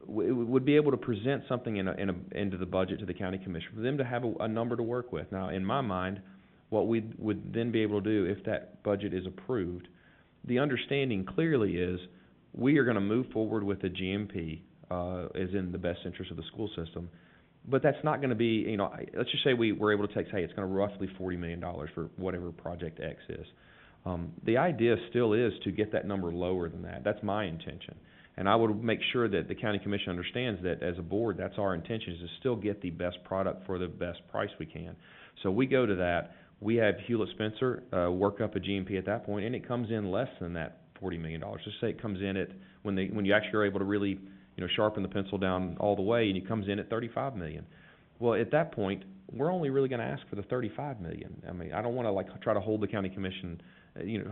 would be able to present something into the budget to the county commission, for them to have a number to work with. Now, in my mind, what we would then be able to do, if that budget is approved, the understanding clearly is we are going to move forward with a GMP, as in the best interest of the school system. But that's not going to be, let's just say we're able to take, it's going to roughly $40 million for whatever Project X is. The idea still is to get that number lower than that. That's my intention. And I would make sure that the county commission understands that as a board, that's our intention, is to still get the best product for the best price we can. So we go to that, we have Hewlett Spencer, work up a GMP at that point, and it comes in less than that $40 million. Just say it comes in at, when you actually are able to really, sharpen the pencil down all the way, and it comes in at $35 million. Well, at that point, we're only really gonna ask for the $35 million. I mean, I don't wanna try to hold the county commission,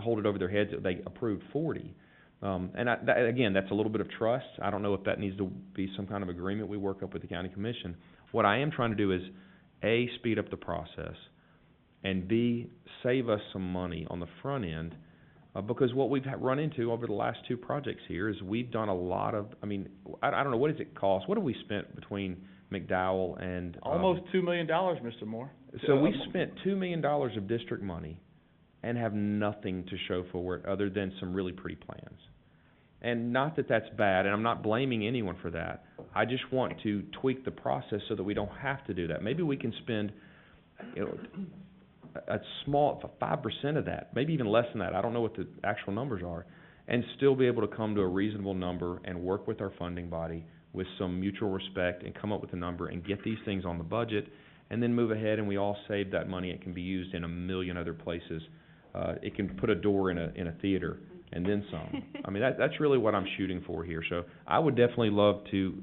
hold it over their heads that they approved 40. And again, that's a little bit of trust. I don't know if that needs to be some kind of agreement we work up with the county commission. What I am trying to do is, A, speed up the process, and B, save us some money on the front end, because what we've run into over the last two projects here is we've done a lot of, I don't know, what does it cost? What have we spent between McDowell and... Almost $2 million, Mr. Moore. So we spent $2 million of district money and have nothing to show for it other than some really pretty plans. And not that that's bad, and I'm not blaming anyone for that. I just want to tweak the process so that we don't have to do that. Maybe we can spend, a small 5% of that, maybe even less than that. I don't know what the actual numbers are, and still be able to come to a reasonable number and work with our funding body with some mutual respect and come up with a number and get these things on the budget, and then move ahead and we all save that money. It can be used in a million other places. It can put a door in a theater and then some. I mean, that's really what I'm shooting for here. So I would definitely love to,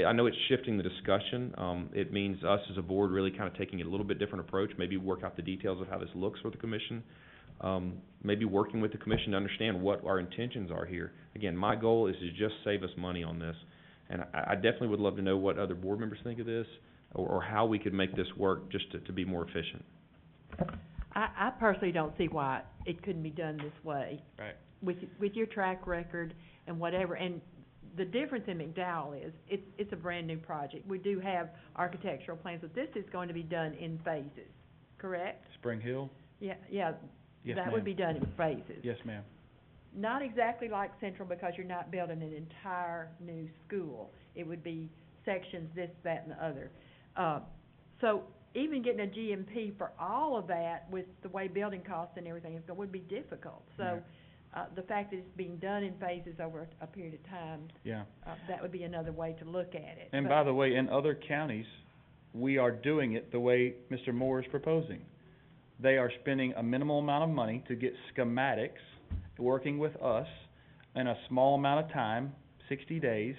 I know it's shifting the discussion. It means us as a board really kind of taking a little bit different approach, maybe work out the details of how this looks for the commission. Maybe working with the commission to understand what our intentions are here. Again, my goal is to just save us money on this. And I definitely would love to know what other board members think of this, or how we could make this work just to be more efficient. I personally don't see why it couldn't be done this way. Right. With your track record and whatever, and the difference in McDowell is, it's a brand-new project. We do have architectural plans, but this is going to be done in phases, correct? Spring Hill? Yeah, Yes, that would be done in phases. Yes, ma'am. Not exactly like Central, because you're not building an entire new school. It would be sections, this, that, and the other. So even getting a GMP for all of that with the way building costs and everything would be difficult. So, the fact that it's being done in phases over a period of time, that would be another way to look at it. And by the way, in other counties, we are doing it the way Mr. Moore is proposing. They are spending a minimal amount of money to get schematics, working with us in a small amount of time, 60 days,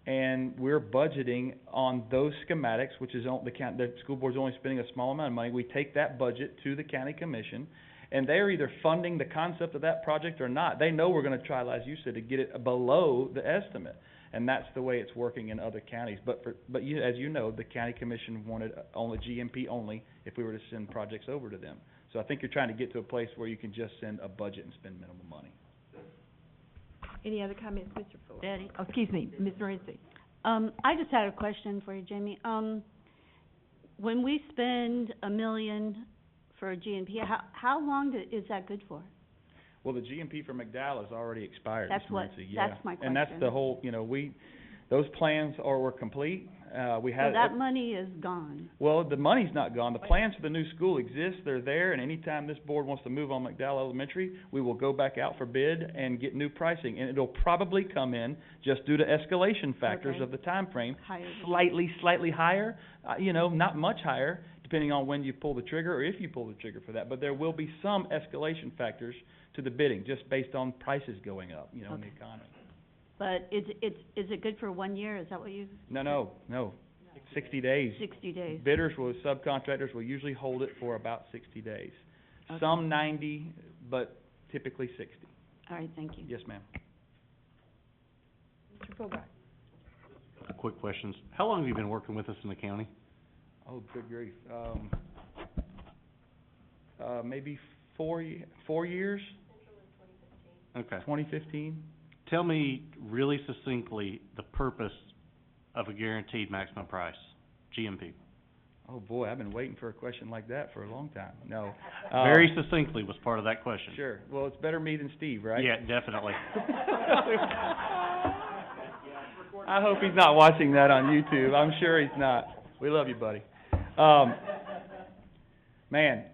and we're budgeting on those schematics, which is the school board's only spending a small amount of money. We take that budget to the county commission, and they're either funding the concept of that project or not. They know we're gonna try, as you said, to get it below the estimate, and that's the way it's working in other counties. But as you know, the county commission wanted only GMP only if we were to send projects over to them. So I think you're trying to get to a place where you can just send a budget and spend minimal money. Any other comments, Mr. Fuller? Betty? Oh, excuse me, Ms. Morency. I just had a question for you, Jamie. When we spend $1 million for a GNP, how long is that good for? Well, the GMP for McDowell has already expired, That's Ms. Morency. Yeah. That's my question. And that's the whole, those plans were complete. We had. So that money is gone. Well, the money's not gone. The plans for the new school exist. They're there, and anytime this board wants to move on McDowell Elementary, we will go back out for bid and get new pricing. And it'll probably come in, just due to escalation factors of the time frame, slightly higher, not much higher, depending on when you pull the trigger or if you pull the trigger for that. But there will be some escalation factors to the bidding, just based on prices going up, in the economy. But is it good for 1 year? Is that what you? No. 60 days. 60 days. Bidders subcontractors will usually hold it for about 60 days. Okay. Some 90, but typically 60. All right, thank you. Yes, ma'am. Mr. Fulbright. Quick questions. How long have you been working with us in the county? Oh, good grief. Maybe 4 years? Okay. 2015. Tell me really succinctly the purpose of a guaranteed maximum price, GMP. Oh, boy, I've been waiting for a question like that for a long time. No. Very succinctly was part of that question. Sure. Well, it's better me than Steve, right? Yeah, definitely. I hope he's not watching that on YouTube. I'm sure he's not. We love you, buddy. Man,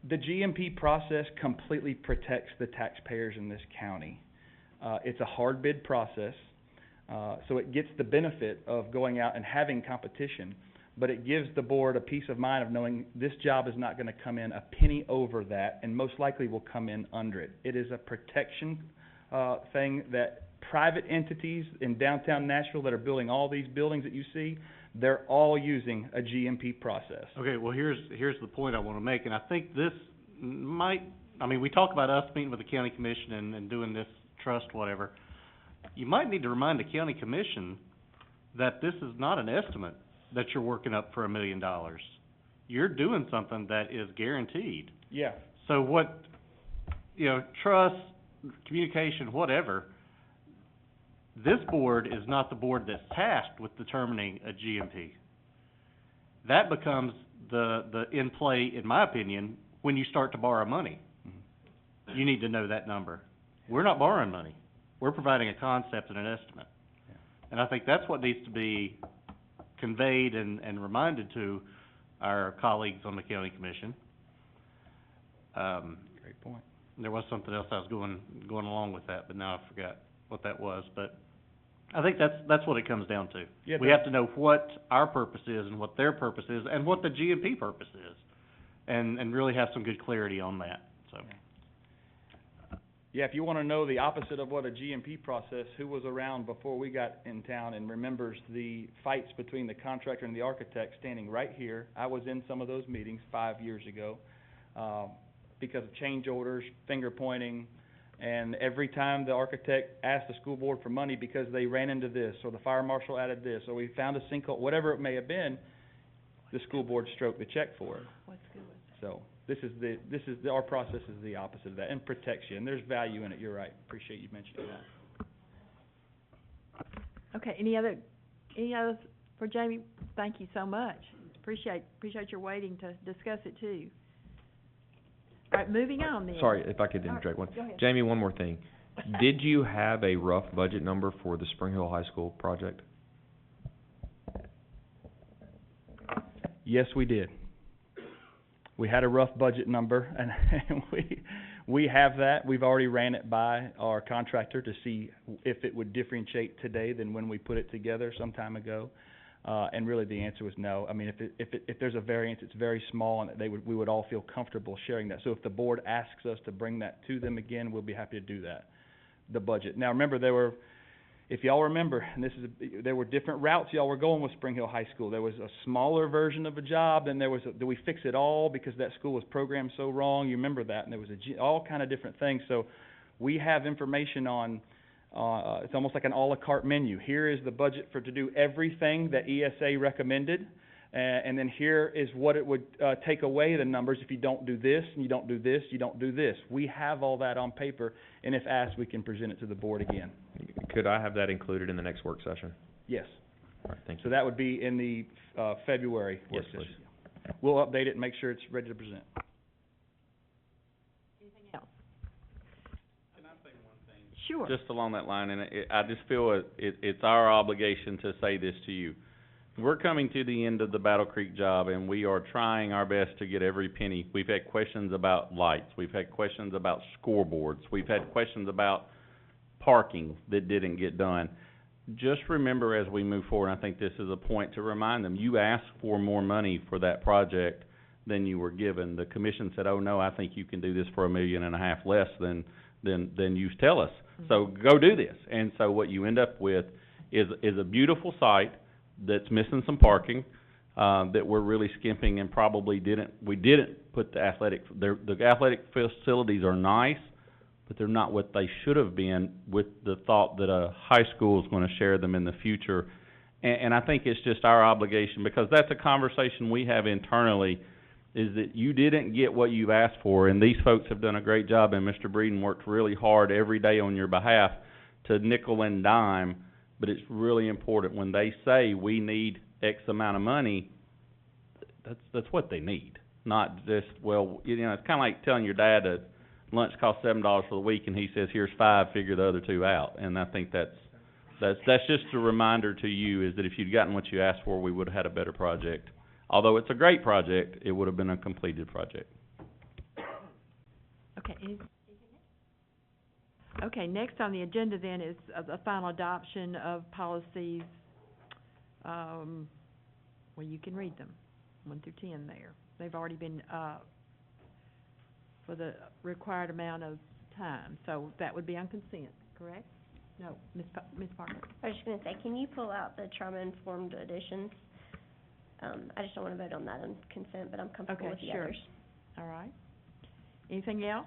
the GMP process completely protects the taxpayers in this county. It's a hard bid process, so it gets the benefit of going out and having competition, but it gives the board a peace of mind of knowing this job is not gonna come in a penny over that, and most likely will come in under it. It is a protection, thing that private entities in downtown Nashville that are building all these buildings that you see, they're all using a GMP process. Okay, well, here's the point I wanna make, and I think this might, I mean, we talk about us meeting with the county commission and doing this trust, whatever. You might need to remind the county commission that this is not an estimate that you're working up for $1 million. You're doing something that is guaranteed. Yeah. So what, you know, trust, communication, whatever, this board is not the board that's tasked with determining a GMP. That becomes the in play, in my opinion, when you start to borrow money. You need to know that number. We're not borrowing money. We're providing a concept and an estimate. And I think that's what needs to be conveyed and reminded to our colleagues on the county commission. Great point. There was something else I was going along with that, but now I forgot what that was. But I think that's what it comes down to. Yeah, we have to know what our purpose is and what their purpose is and what the GMP purpose is, and really have some good clarity on that, so. Yeah, if you wanna know the opposite of what a GMP process, who was around before we got in town and remembers the fights between the contractor and the architect standing right here. I was in some of those meetings 5 years ago, because of change orders, finger pointing, and every time the architect asked the school board for money because they ran into this, or the fire marshal added this, or we found a sinkhole, whatever it may have been, the school board stroked the check for it. So, our process is the opposite of that, and protects you, and there's value in it, you're right, appreciate you mentioning that. Okay, any other for Jamie? Thank you so much. Appreciate your waiting to discuss it too. All right, moving on then. Sorry, if I could interject one. Go ahead. Jamie, one more thing. Did you have a rough budget number for the Spring Hill High School project? Yes, we did. We had a rough budget number, and we have that. We've already ran it by our contractor to see if it would differentiate today than when we put it together some time ago. And really the answer was no. I mean, if there's a variance, it's very small, and we would all feel comfortable sharing that. So if the board asks us to bring that to them again, we'll be happy to do that, the budget. Now, remember, if y'all remember, and there were different routes y'all were going with Spring Hill High School. There was a smaller version of a job, then do we fix it all because that school was programmed so wrong? You remember that, and there was all kind of different things. So we have information on, it's almost like an a la carte menu. Here is the budget to do everything that ESA recommended, and then here is what it would take away the numbers if you don't do this, and you don't do this, you don't do this. We have all that on paper, and if asked, we can present it to the board again. Could I have that included in the next work session? Yes. All right, thank you. So that would be in the February work Yes, session. please. We'll update it and make sure it's ready to present. Anything else? Can I say one thing? Sure. Just along that line, and I just feel it's our obligation to say this to you. We're coming to the end of the Battle Creek job, and we are trying our best to get every penny. We've had questions about lights, we've had questions about scoreboards, we've had questions about parking that didn't get done. Just remember as we move forward, I think this is a point to remind them, you asked for more money for that project than you were given. The commission said, oh no, I think you can do this for $1.5 million less than you tell us. So go do this. And so what you end up with is a beautiful site that's missing some parking, that we're really skimping and probably didn't put the athletic facilities are nice, but they're not what they should have been with the thought that a high school is gonna share them in the future. And I think it's just our obligation, because that's a conversation we have internally, is that you didn't get what you've asked for, and these folks have done a great job, and Mr. Breeden worked really hard every day on your behalf to nickel and dime, but it's really important when they say we need X amount of money, that's what they need, not just, well, you know, it's kinda like telling your dad that lunch costs $7 for the week, and he says, here's $5, figure the other 2 out. And I think that's just a reminder to you, is that if you'd gotten what you asked for, we would have had a better project. Although it's a great project, it would have been a completed project. Okay, Okay, next on the agenda then is the final adoption of policies, well, you can read them, 1 through 10 there. They've already been, for the required amount of time, so that would be on consent, correct? No, Ms. Parker? I was just gonna say, can you pull out the trauma-informed additions? I just don't wanna vote on that on consent, but I'm comfortable with the Okay, sure. others. All right. Anything else?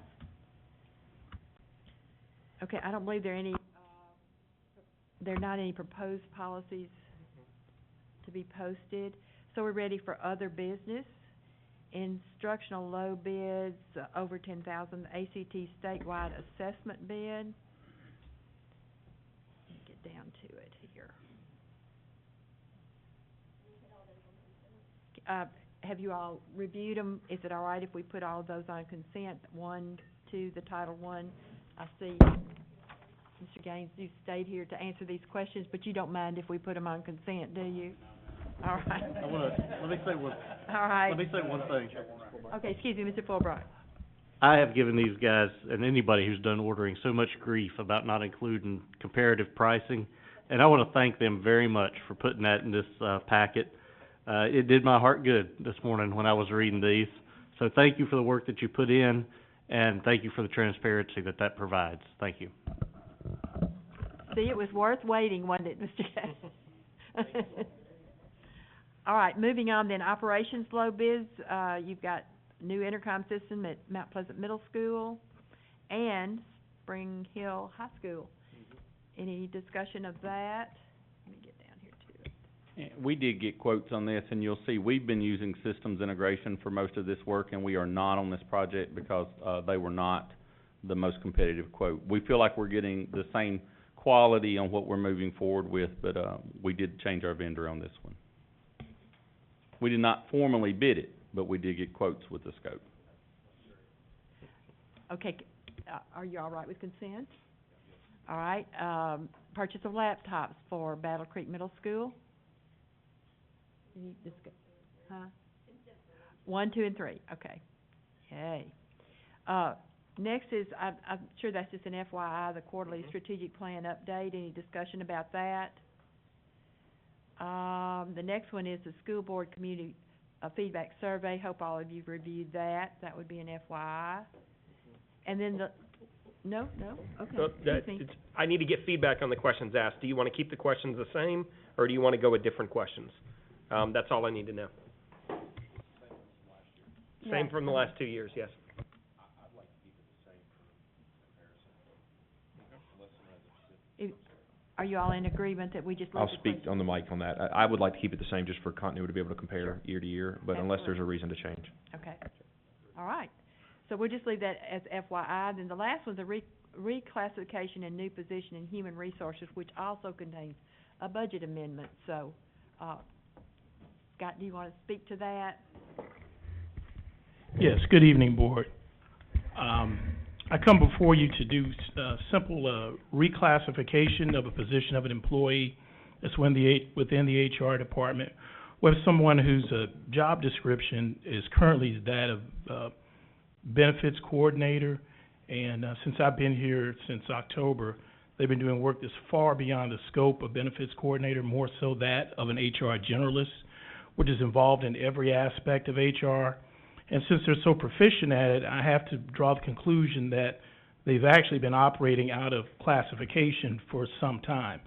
Okay, I don't believe there are any, there are not any proposed policies to be posted. So we're ready for other business. Instructional low bids, over 10,000, ACT statewide assessment bid. Let me get down to it here. Have you all reviewed them? Is it all right if we put all of those on consent? 1, 2, the Title I. I see, Mr. Gaines, you stayed here to answer these questions, but you don't mind if we put them on consent, do you? All right. Let me say one. All right. Let me say one thing. Okay, excuse me, Mr. Fulbright. I have given these guys, and anybody who's done ordering, so much grief about not including comparative pricing, and I wanna thank them very much for putting that in this, packet. It did my heart good this morning when I was reading these, so thank you for the work that you put in, and thank you for the transparency that that provides. Thank you. See, it was worth waiting, wasn't it, Mr. Gaines? All right, moving on then, operations low bids, you've got new intercom system at Mount Pleasant Middle School and Spring Hill High School. Any discussion of that? Let me get down here to it. Yeah, we did get quotes on this, and you'll see, we've been using systems integration for most of this work, and we are not on this project because, they were not the most competitive quote. We feel like we're getting the same quality on what we're moving forward with, but, we did change our vendor on this one. We did not formally bid it, but we did get quotes with the scope. Okay, are you all right with consent? All right, purchase of laptops for Battle Creek Middle School? Any huh? 1, 2, and 3, okay. Okay. Next is, I'm sure that's just an FYI, the quarterly strategic plan update. Any discussion about that? The next one is the school board community feedback survey. Hope all of you reviewed that. That would be an FYI. And then no, okay. Excuse me. I need to get feedback on the questions asked. Do you want to keep the questions the same, or do you want to go with different questions? That's all I need to know. Same from the last 2 years, yes. Are you all in agreement that we just leave I'll the speak on the mic on that. I would like to keep it the same just for continuity, to be able to compare year to year, but unless there's a reason to change. Okay. All right. So we'll just leave that as FYI. Then the last one's a reclassification and new position in human resources, which also contains a budget amendment. So, Scott, do you want to speak to that? Yes, good evening, Board. I come before you to do simple reclassification of a position of an employee that's within the HR department, with someone whose job description is currently that of benefits coordinator, and since I've been here since October, they've been doing work that's far beyond the scope of benefits coordinator, more so that of an HR generalist, which is involved in every aspect of HR. And since they're so proficient at it, I have to draw the conclusion that they've actually been operating out of classification for some time.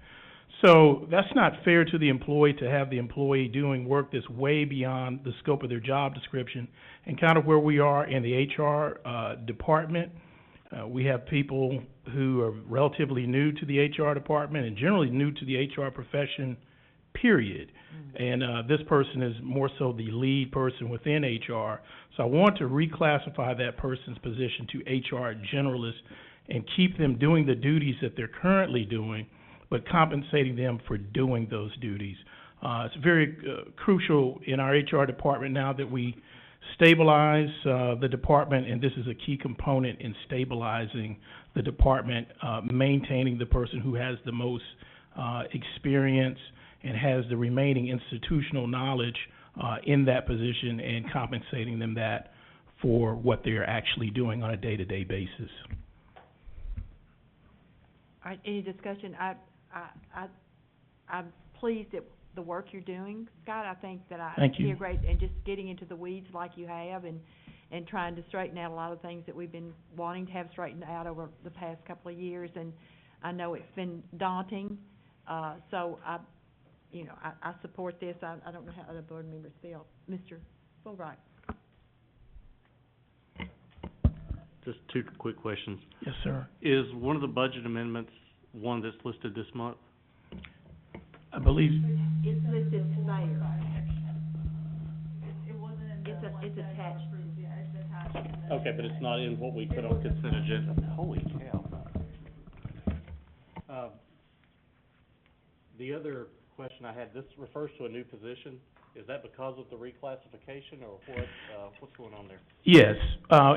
So that's not fair to the employee to have the employee doing work that's way beyond the scope of their job description. And kind of where we are in the HR department, we have people who are relatively new to the HR department and generally new to the HR profession, period. And this person is more so the lead person within HR. So I want to reclassify that person's position to HR generalist and keep them doing the duties that they're currently doing, but compensating them for doing those duties. It's very crucial in our HR department now that we stabilize the department, and this is a key component in stabilizing the department, maintaining the person who has the most experience and has the remaining institutional knowledge in that position and compensating them that for what they're actually doing on a day-to-day basis. right, any discussion? I'm pleased at the work you're doing, Scott. I think that Thank you. you're great, and just getting into the weeds like you have, and trying to straighten out a lot of things that we've been wanting to have straightened out over the past couple of years, and I know it's been daunting, so I support this. I don't know how other board members feel. Mr. Fulbright? Just two quick questions. Yes, sir. Is one of the budget amendments one that's listed this month? I believe, It's listed there. It's attached. Okay, but it's not in what we put on consent agenda. Holy cow. The other question I had, this refers to a new position. Is that because of the reclassification, or what's going on there? yes,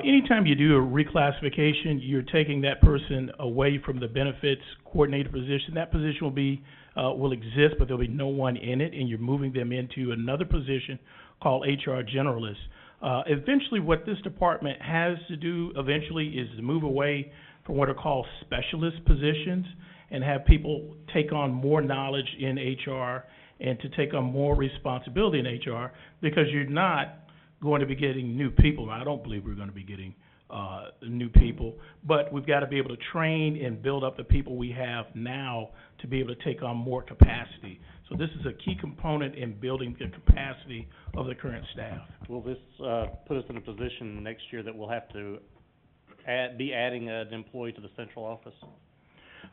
anytime you do a reclassification, you're taking that person away from the benefits coordinator position. That position will exist, but there'll be no one in it, and you're moving them into another position called HR generalist. Eventually, what this department has to do eventually is to move away from what are called specialist positions and have people take on more knowledge in HR and to take on more responsibility in HR, because you're not going to be getting new people. I don't believe we're going to be getting new people, but we've got to be able to train and build up the people we have now to be able to take on more capacity. So this is a key component in building the capacity of the current staff. Will this put us in a position next year that we'll have to be adding an employee to the central office?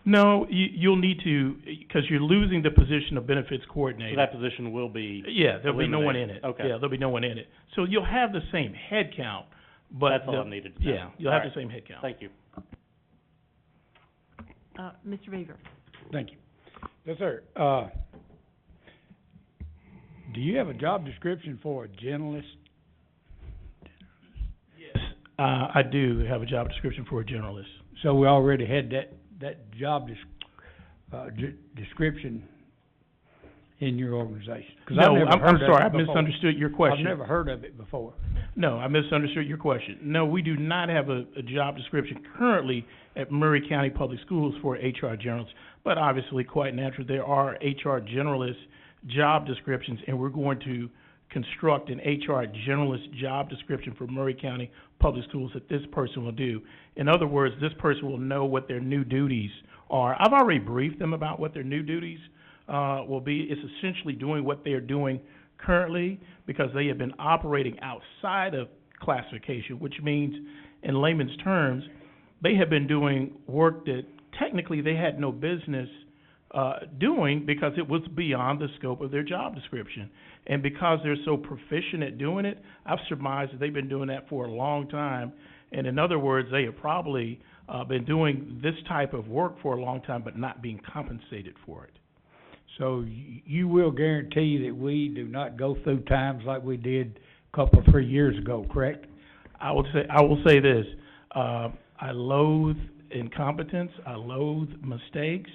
No, you'll need to, because you're losing the position of benefits coordinator. So that position will be Yeah, there'll be no one in it. Okay. Yeah, there'll be no one in it. So you'll have the same head count, but That's all I needed to know. yeah, you'll have the same head count. Thank you. Mr. Beaver? Thank you. Yes, sir. Do you have a job description for a generalist? Yes, I do have a job description for a generalist. So we already had that job description in your organization? 'Cause No, I've never I'm heard of sorry, it I before. misunderstood your question. I've never heard of it before. No, I misunderstood your question. No, we do not have a job description currently at Murray County Public Schools for HR generalists, but obviously, quite naturally, there are HR generalist job descriptions, and we're going to construct an HR generalist job description for Murray County Public Schools that this person will do. In other words, this person will know what their new duties are. I've already briefed them about what their new duties will be. It's essentially doing what they are doing currently, because they have been operating outside of classification, which means, in layman's terms, they have been doing work that technically they had no business doing, because it was beyond the scope of their job description. And because they're so proficient at doing it, I've surmised that they've been doing that for a long time. And in other words, they have probably been doing this type of work for a long time, but not being compensated for it. So you will guarantee that we do not go through times like we did a couple, 3 years ago, correct? I will say this, I loathe incompetence, I loathe mistakes,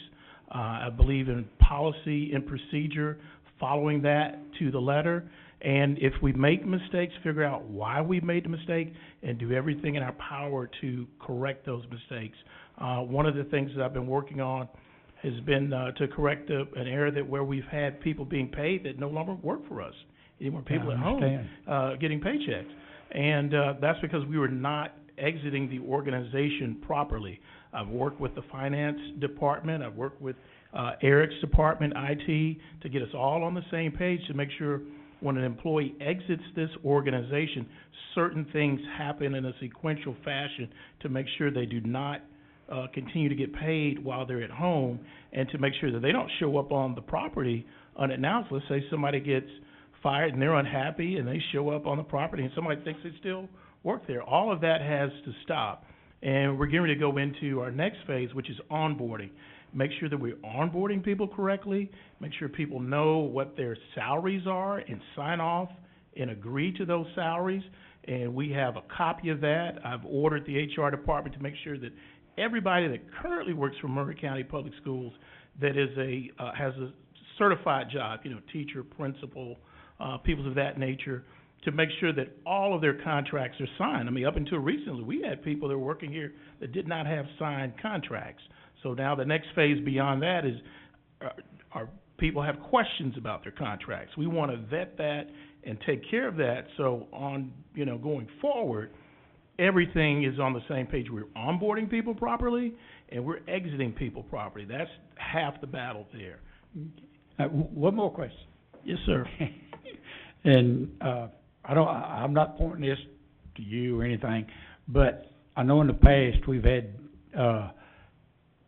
I believe in policy and procedure, following that to the letter, and if we make mistakes, figure out why we made the mistake, and do everything in our power to correct those mistakes. One of the things that I've been working on has been to correct an error that where we've had people being paid that no longer work for us. More people at home getting paychecks. And that's because we were not exiting the organization properly. I've worked with the finance department, I've worked with Eric's department, IT, to get us all on the same page to make sure when an employee exits this organization, certain things happen in a sequential fashion to make sure they do not continue to get paid while they're at home, and to make sure that they don't show up on the property unannounced. Let's say somebody gets fired and they're unhappy and they show up on the property and somebody thinks they still work there. All of that has to stop. And we're getting ready to go into our next phase, which is onboarding. Make sure that we're onboarding people correctly, make sure people know what their salaries are and sign off and agree to those salaries. And we have a copy of that. I've ordered the HR department to make sure that everybody that currently works for Murray County Public Schools that is has a certified job, teacher, principal, people of that nature, to make sure that all of their contracts are signed. I mean, up until recently, we had people that were working here that did not have signed contracts. So now the next phase beyond that is, are people have questions about their contracts. We wanna vet that and take care of that, so on, going forward, everything is on the same page. We're onboarding people properly, and we're exiting people properly. That's half the battle there. One more question. Yes, sir. And, I'm not pointing this to you or anything, but I know in the past we've had,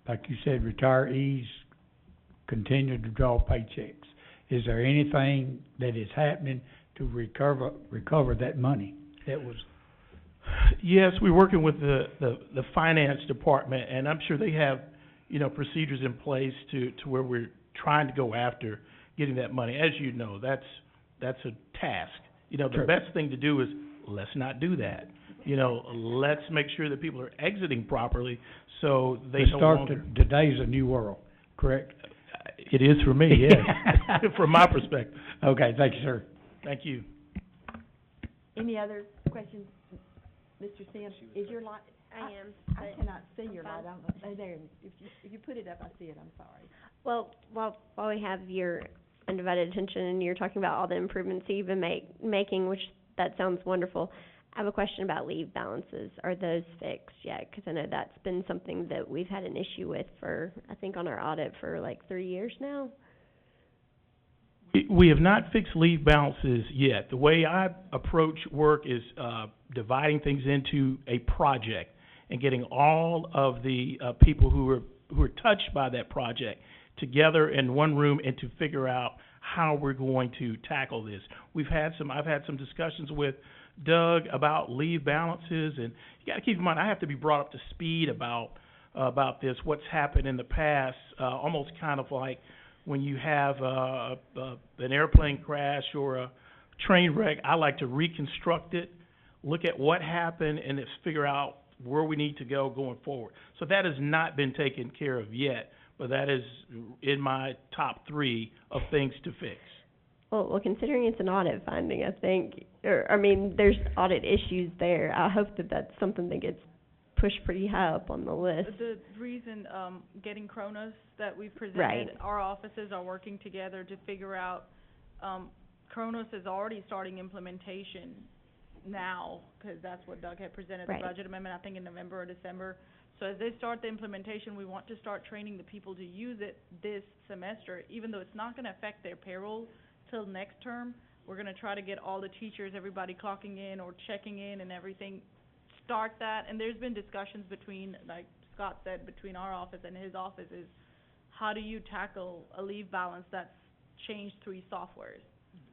like you said, retirees continue to draw paychecks. Is there anything that is happening to recover that money that was? Yes, we're working with the finance department, and I'm sure they have, procedures in place to where we're trying to go after getting that money. As you know, that's a task. The True. best thing to do is, let's not do that. Let's make sure that people are exiting properly, so they no longer. Today's a new world, correct? It is for me, yes, from my perspective. Okay, thank you, sir. Thank you. Any other questions? Mr. Sims, is your light? I am. I cannot see your light. I don't know. Oh, there, if you put it up, I see it. I'm sorry. Well, while we have your undivided attention and you're talking about all the improvements you've been making, which that sounds wonderful, I have a question about leave balances. Are those fixed yet? Because I know that's been something that we've had an issue with for, I think, on our audit for like 3 years now. We have not fixed leave balances yet. The way I approach work is dividing things into a project and getting all of the people who are touched by that project together in one room and to figure out how we're going to tackle this. I've had some discussions with Doug about leave balances, and you got to keep in mind I have to be brought up to speed about this. What's happened in the past, almost kind of like when you have an airplane crash or a train wreck. I like to reconstruct it, look at what happened, and then figure out where we need to go going forward. So that has not been taken care of yet, but that is in my top 3 of things to fix. Well, considering it's an audit finding, I think, there's audit issues there. I hope that that's something that gets pushed pretty high up on the list. The reason, getting Kronos that we've presented, Right. Our offices are working together to figure out, Kronos is already starting implementation now, because that's what Doug had presented, Right. the budget amendment, I think in November or December. So as they start the implementation, we want to start training the people to use it this semester, even though it's not gonna affect their payroll till next term. We're gonna try to get all the teachers, everybody clocking in or checking in and everything, start that. And there's been discussions between, like Scott said, between our office and his office is, how do you tackle a leave balance that's changed 3 softwares?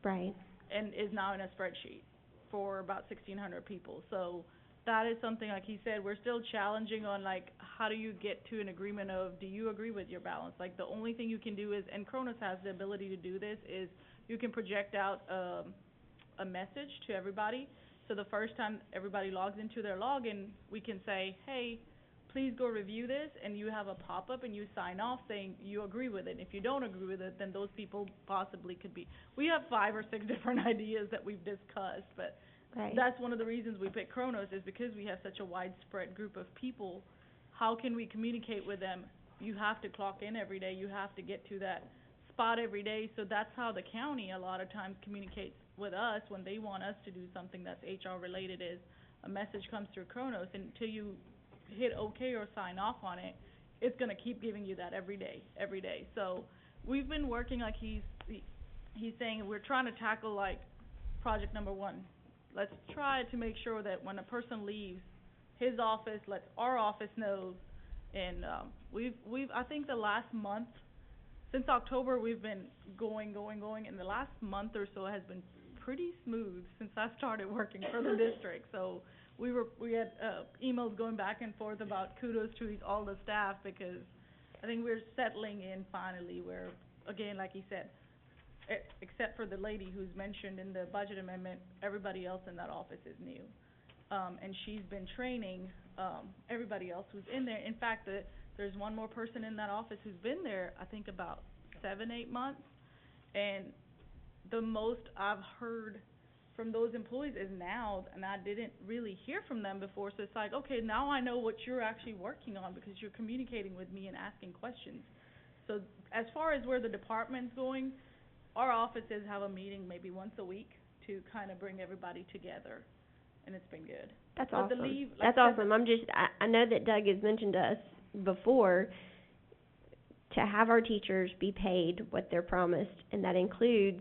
Right. And is now in a spreadsheet for about 1,600 people. So that is something, like he said, we're still challenging on, like, how do you get to an agreement of, do you agree with your balance? Like, the only thing you can do is, and Kronos has the ability to do this, is you can project out a message to everybody. So the first time everybody logs into their login, we can say, hey, please go review this, and you have a pop-up and you sign off saying you agree with it. If you don't agree with it, then those people possibly could be. We have 5 or 6 different ideas that we've discussed, but Right. that's one of the reasons we picked Kronos, is because we have such a widespread group of people. How can we communicate with them? You have to clock in every day, you have to get to that spot every day. So that's how the county a lot of times communicates with us when they want us to do something that's HR related, is a message comes through Kronos, and until you hit okay or sign off on it, it's gonna keep giving you that every day. So we've been working, like he's saying, we're trying to tackle like project number 1. Let's try to make sure that when a person leaves his office, lets our office know. And we've I think the last month, since October, we've been going, and the last month or so has been pretty smooth since I started working for the district. So we had emails going back and forth about kudos to all the staff, because I think we're settling in finally, where, again, like he said, except for the lady who's mentioned in the budget amendment, everybody else in that office is new. And she's been training everybody else who's in there. In fact, there's one more person in that office who's been there, I think about 7-8 months. And the most I've heard from those employees is now, and I didn't really hear from them before, so it's like, okay, now I know what you're actually working on because you're communicating with me and asking questions. So as far as where the department's going, our offices have a meeting maybe once a week to kind of bring everybody together, and it's been good. That's But the awesome. leave, like That's I said, awesome. I know that Doug has mentioned to us before to have our teachers be paid what they're promised, and that includes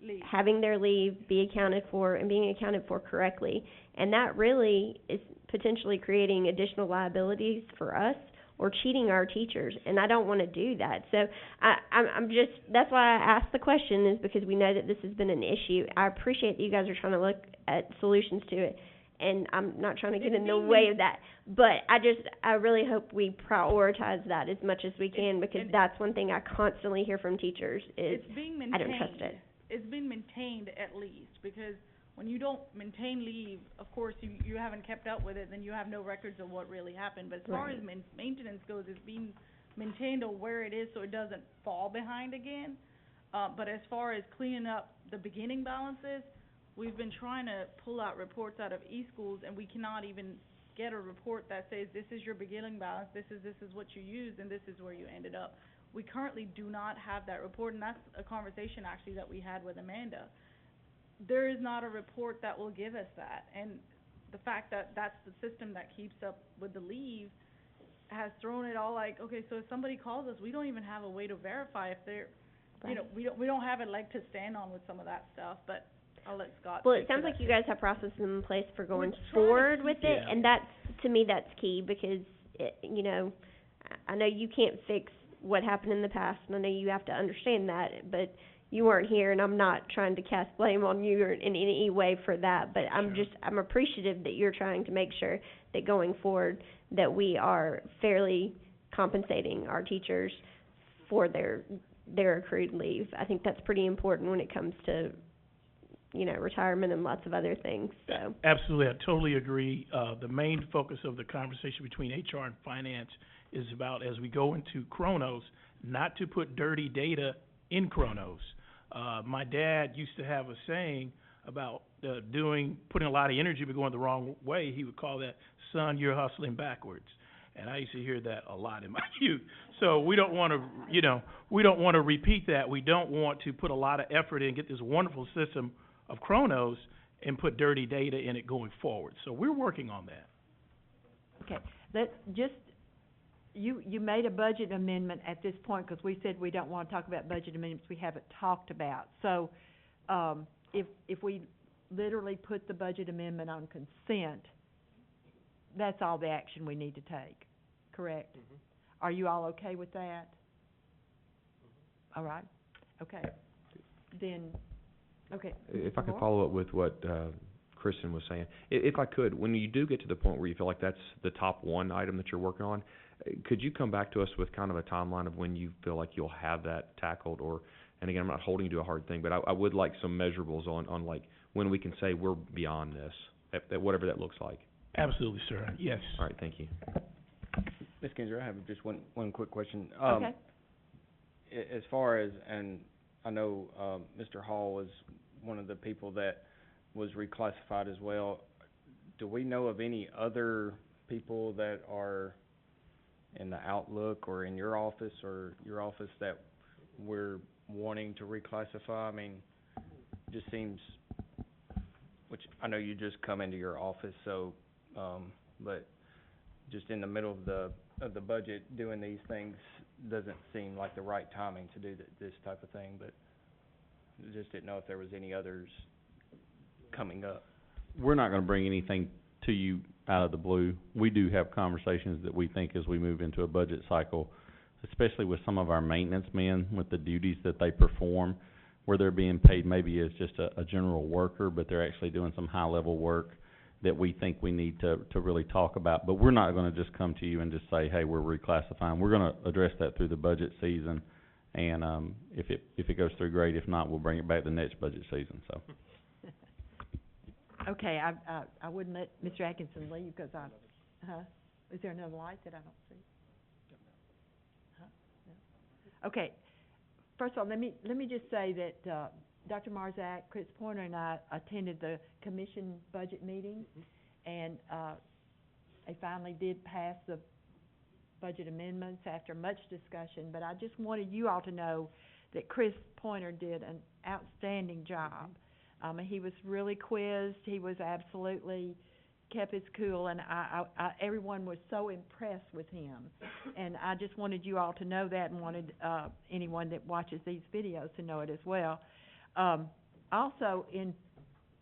leave. having their leave be accounted for and being accounted for correctly. And that really is potentially creating additional liabilities for us or cheating our teachers, and I don't want to do that. So I'm just, that's why I asked the question, is because we know that this has been an issue. I appreciate that you guys are trying to look at solutions to it, and I'm not trying to get in the way of that. But I really hope we prioritize that as much as we can, because that's one thing I constantly hear from teachers is, it's being I don't trust it. It's been maintained at least, because when you don't maintain leave, of course, you haven't kept up with it, then you have no records of what really happened. But as far as maintenance goes, it's being maintained on where it is so it doesn't fall behind again. But as far as cleaning up the beginning balances, we've been trying to pull out reports out of e-schools, and we cannot even get a report that says this is your beginning balance, this is what you used, and this is where you ended up. We currently do not have that report, and that's a conversation actually that we had with Amanda. There is not a report that will give us that, and the fact that that's the system that keeps up with the leave has thrown it all like, okay, so if somebody calls us, we don't even have a way to verify if they're, you know, we don't have a leg to stand on with some of that stuff, but I'll let Scott Well, speak it to sounds that. like you guys have processes in place for going trying to forward keep with it, and that's, to me, that's key, because, you know, I know you can't fix what happened in the past, and I know you have to understand that, but you weren't here, and I'm not trying to cast blame on you or in any way for that, but I'm appreciative that you're trying to make sure that going forward, that we are fairly compensating our teachers for their accrued leave. I think that's pretty important when it comes to, you know, retirement and lots of other things, so. Absolutely, I totally agree. The main focus of the conversation between HR and finance is about, as we go into Kronos, not to put dirty data in Kronos. My dad used to have a saying about putting a lot of energy but going the wrong way. He would call that, son, you're hustling backwards. And I used to hear that a lot in my youth. So we don't want to, you know, we don't want to repeat that. We don't want to put a lot of effort in, get this wonderful system of Kronos and put dirty data in it going forward. So we're working on that. Okay, you made a budget amendment at this point, because we said we don't want to talk about budget amendments we haven't talked about. So, if we literally put the budget amendment on consent, that's all the action we need to take, correct? Mm-hmm. Are you all okay with that? All right, okay. Then, okay. If I could Moore? follow up with what, Kristen was saying, if I could, when you do get to the point where you feel like that's the top one item that you're working on, could you come back to us with kind of a timeline of when you feel like you'll have that tackled? Or, and again, I'm not holding you to a hard thing, but I would like some measurables on like when we can say we're beyond this, at whatever that looks like. Absolutely, sir, yes. All right, thank you. Ms. Kinzer, I have just one quick question. Okay. As far as, and I know, Mr. Hall was one of the people that was reclassified as well. Do we know of any other people that are in the Outlook or in your office that we're wanting to reclassify? I mean, it just seems, which I know you just come into your office, so, but just in the middle of the budget, doing these things doesn't seem like the right timing to do this type of thing, but just didn't know if there was any others coming up. We're not gonna bring anything to you out of the blue. We do have conversations that we think as we move into a budget cycle, especially with some of our maintenance men, with the duties that they perform, where they're being paid maybe as just a general worker, but they're actually doing some high-level work that we think we need to really talk about. But we're not gonna just come to you and just say, hey, we're reclassifying. We're gonna address that through the budget season, and if it goes through, great. If not, we'll bring it back the next budget season, so. Okay, I wouldn't let Mr. Atkinson leave, because is there another light that I don't see? No. Okay, first of all, let me just say that, Dr. Marzak, Chris Pointer, and I attended the commission budget meeting, and, they finally did pass the budget amendments after much discussion, but I just wanted you all to know that Chris Pointer did an outstanding job. He was really quizzed, he was absolutely kept his cool, and everyone was so impressed with him. And I just wanted you all to know that, and wanted, anyone that watches these videos to know it as well. Also, in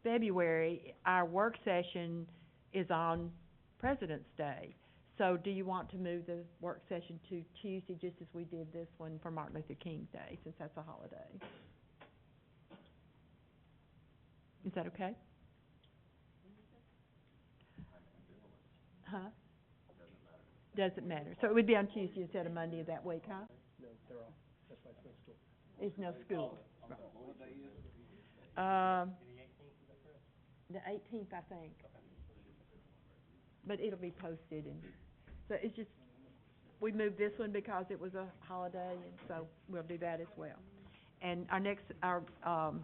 February, our work session is on President's Day. So do you want to move the work session to Tuesday, just as we did this one for Martin Luther King Day, since that's a holiday? Is that okay? Huh? Doesn't matter. So it would be on Tuesday instead of Monday of that week, huh? No, they're off, that's why it's no school. It's no school. The 18th, I think. But it'll be posted, and, so it's just, we moved this one because it was a holiday, and so we'll do that as well. And our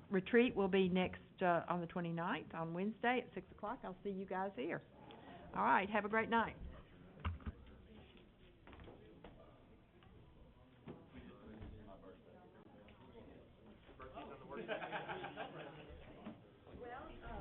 retreat will be next, on the 29th, on Wednesday at 6 o'clock. I'll see you guys here. All right, have a great night.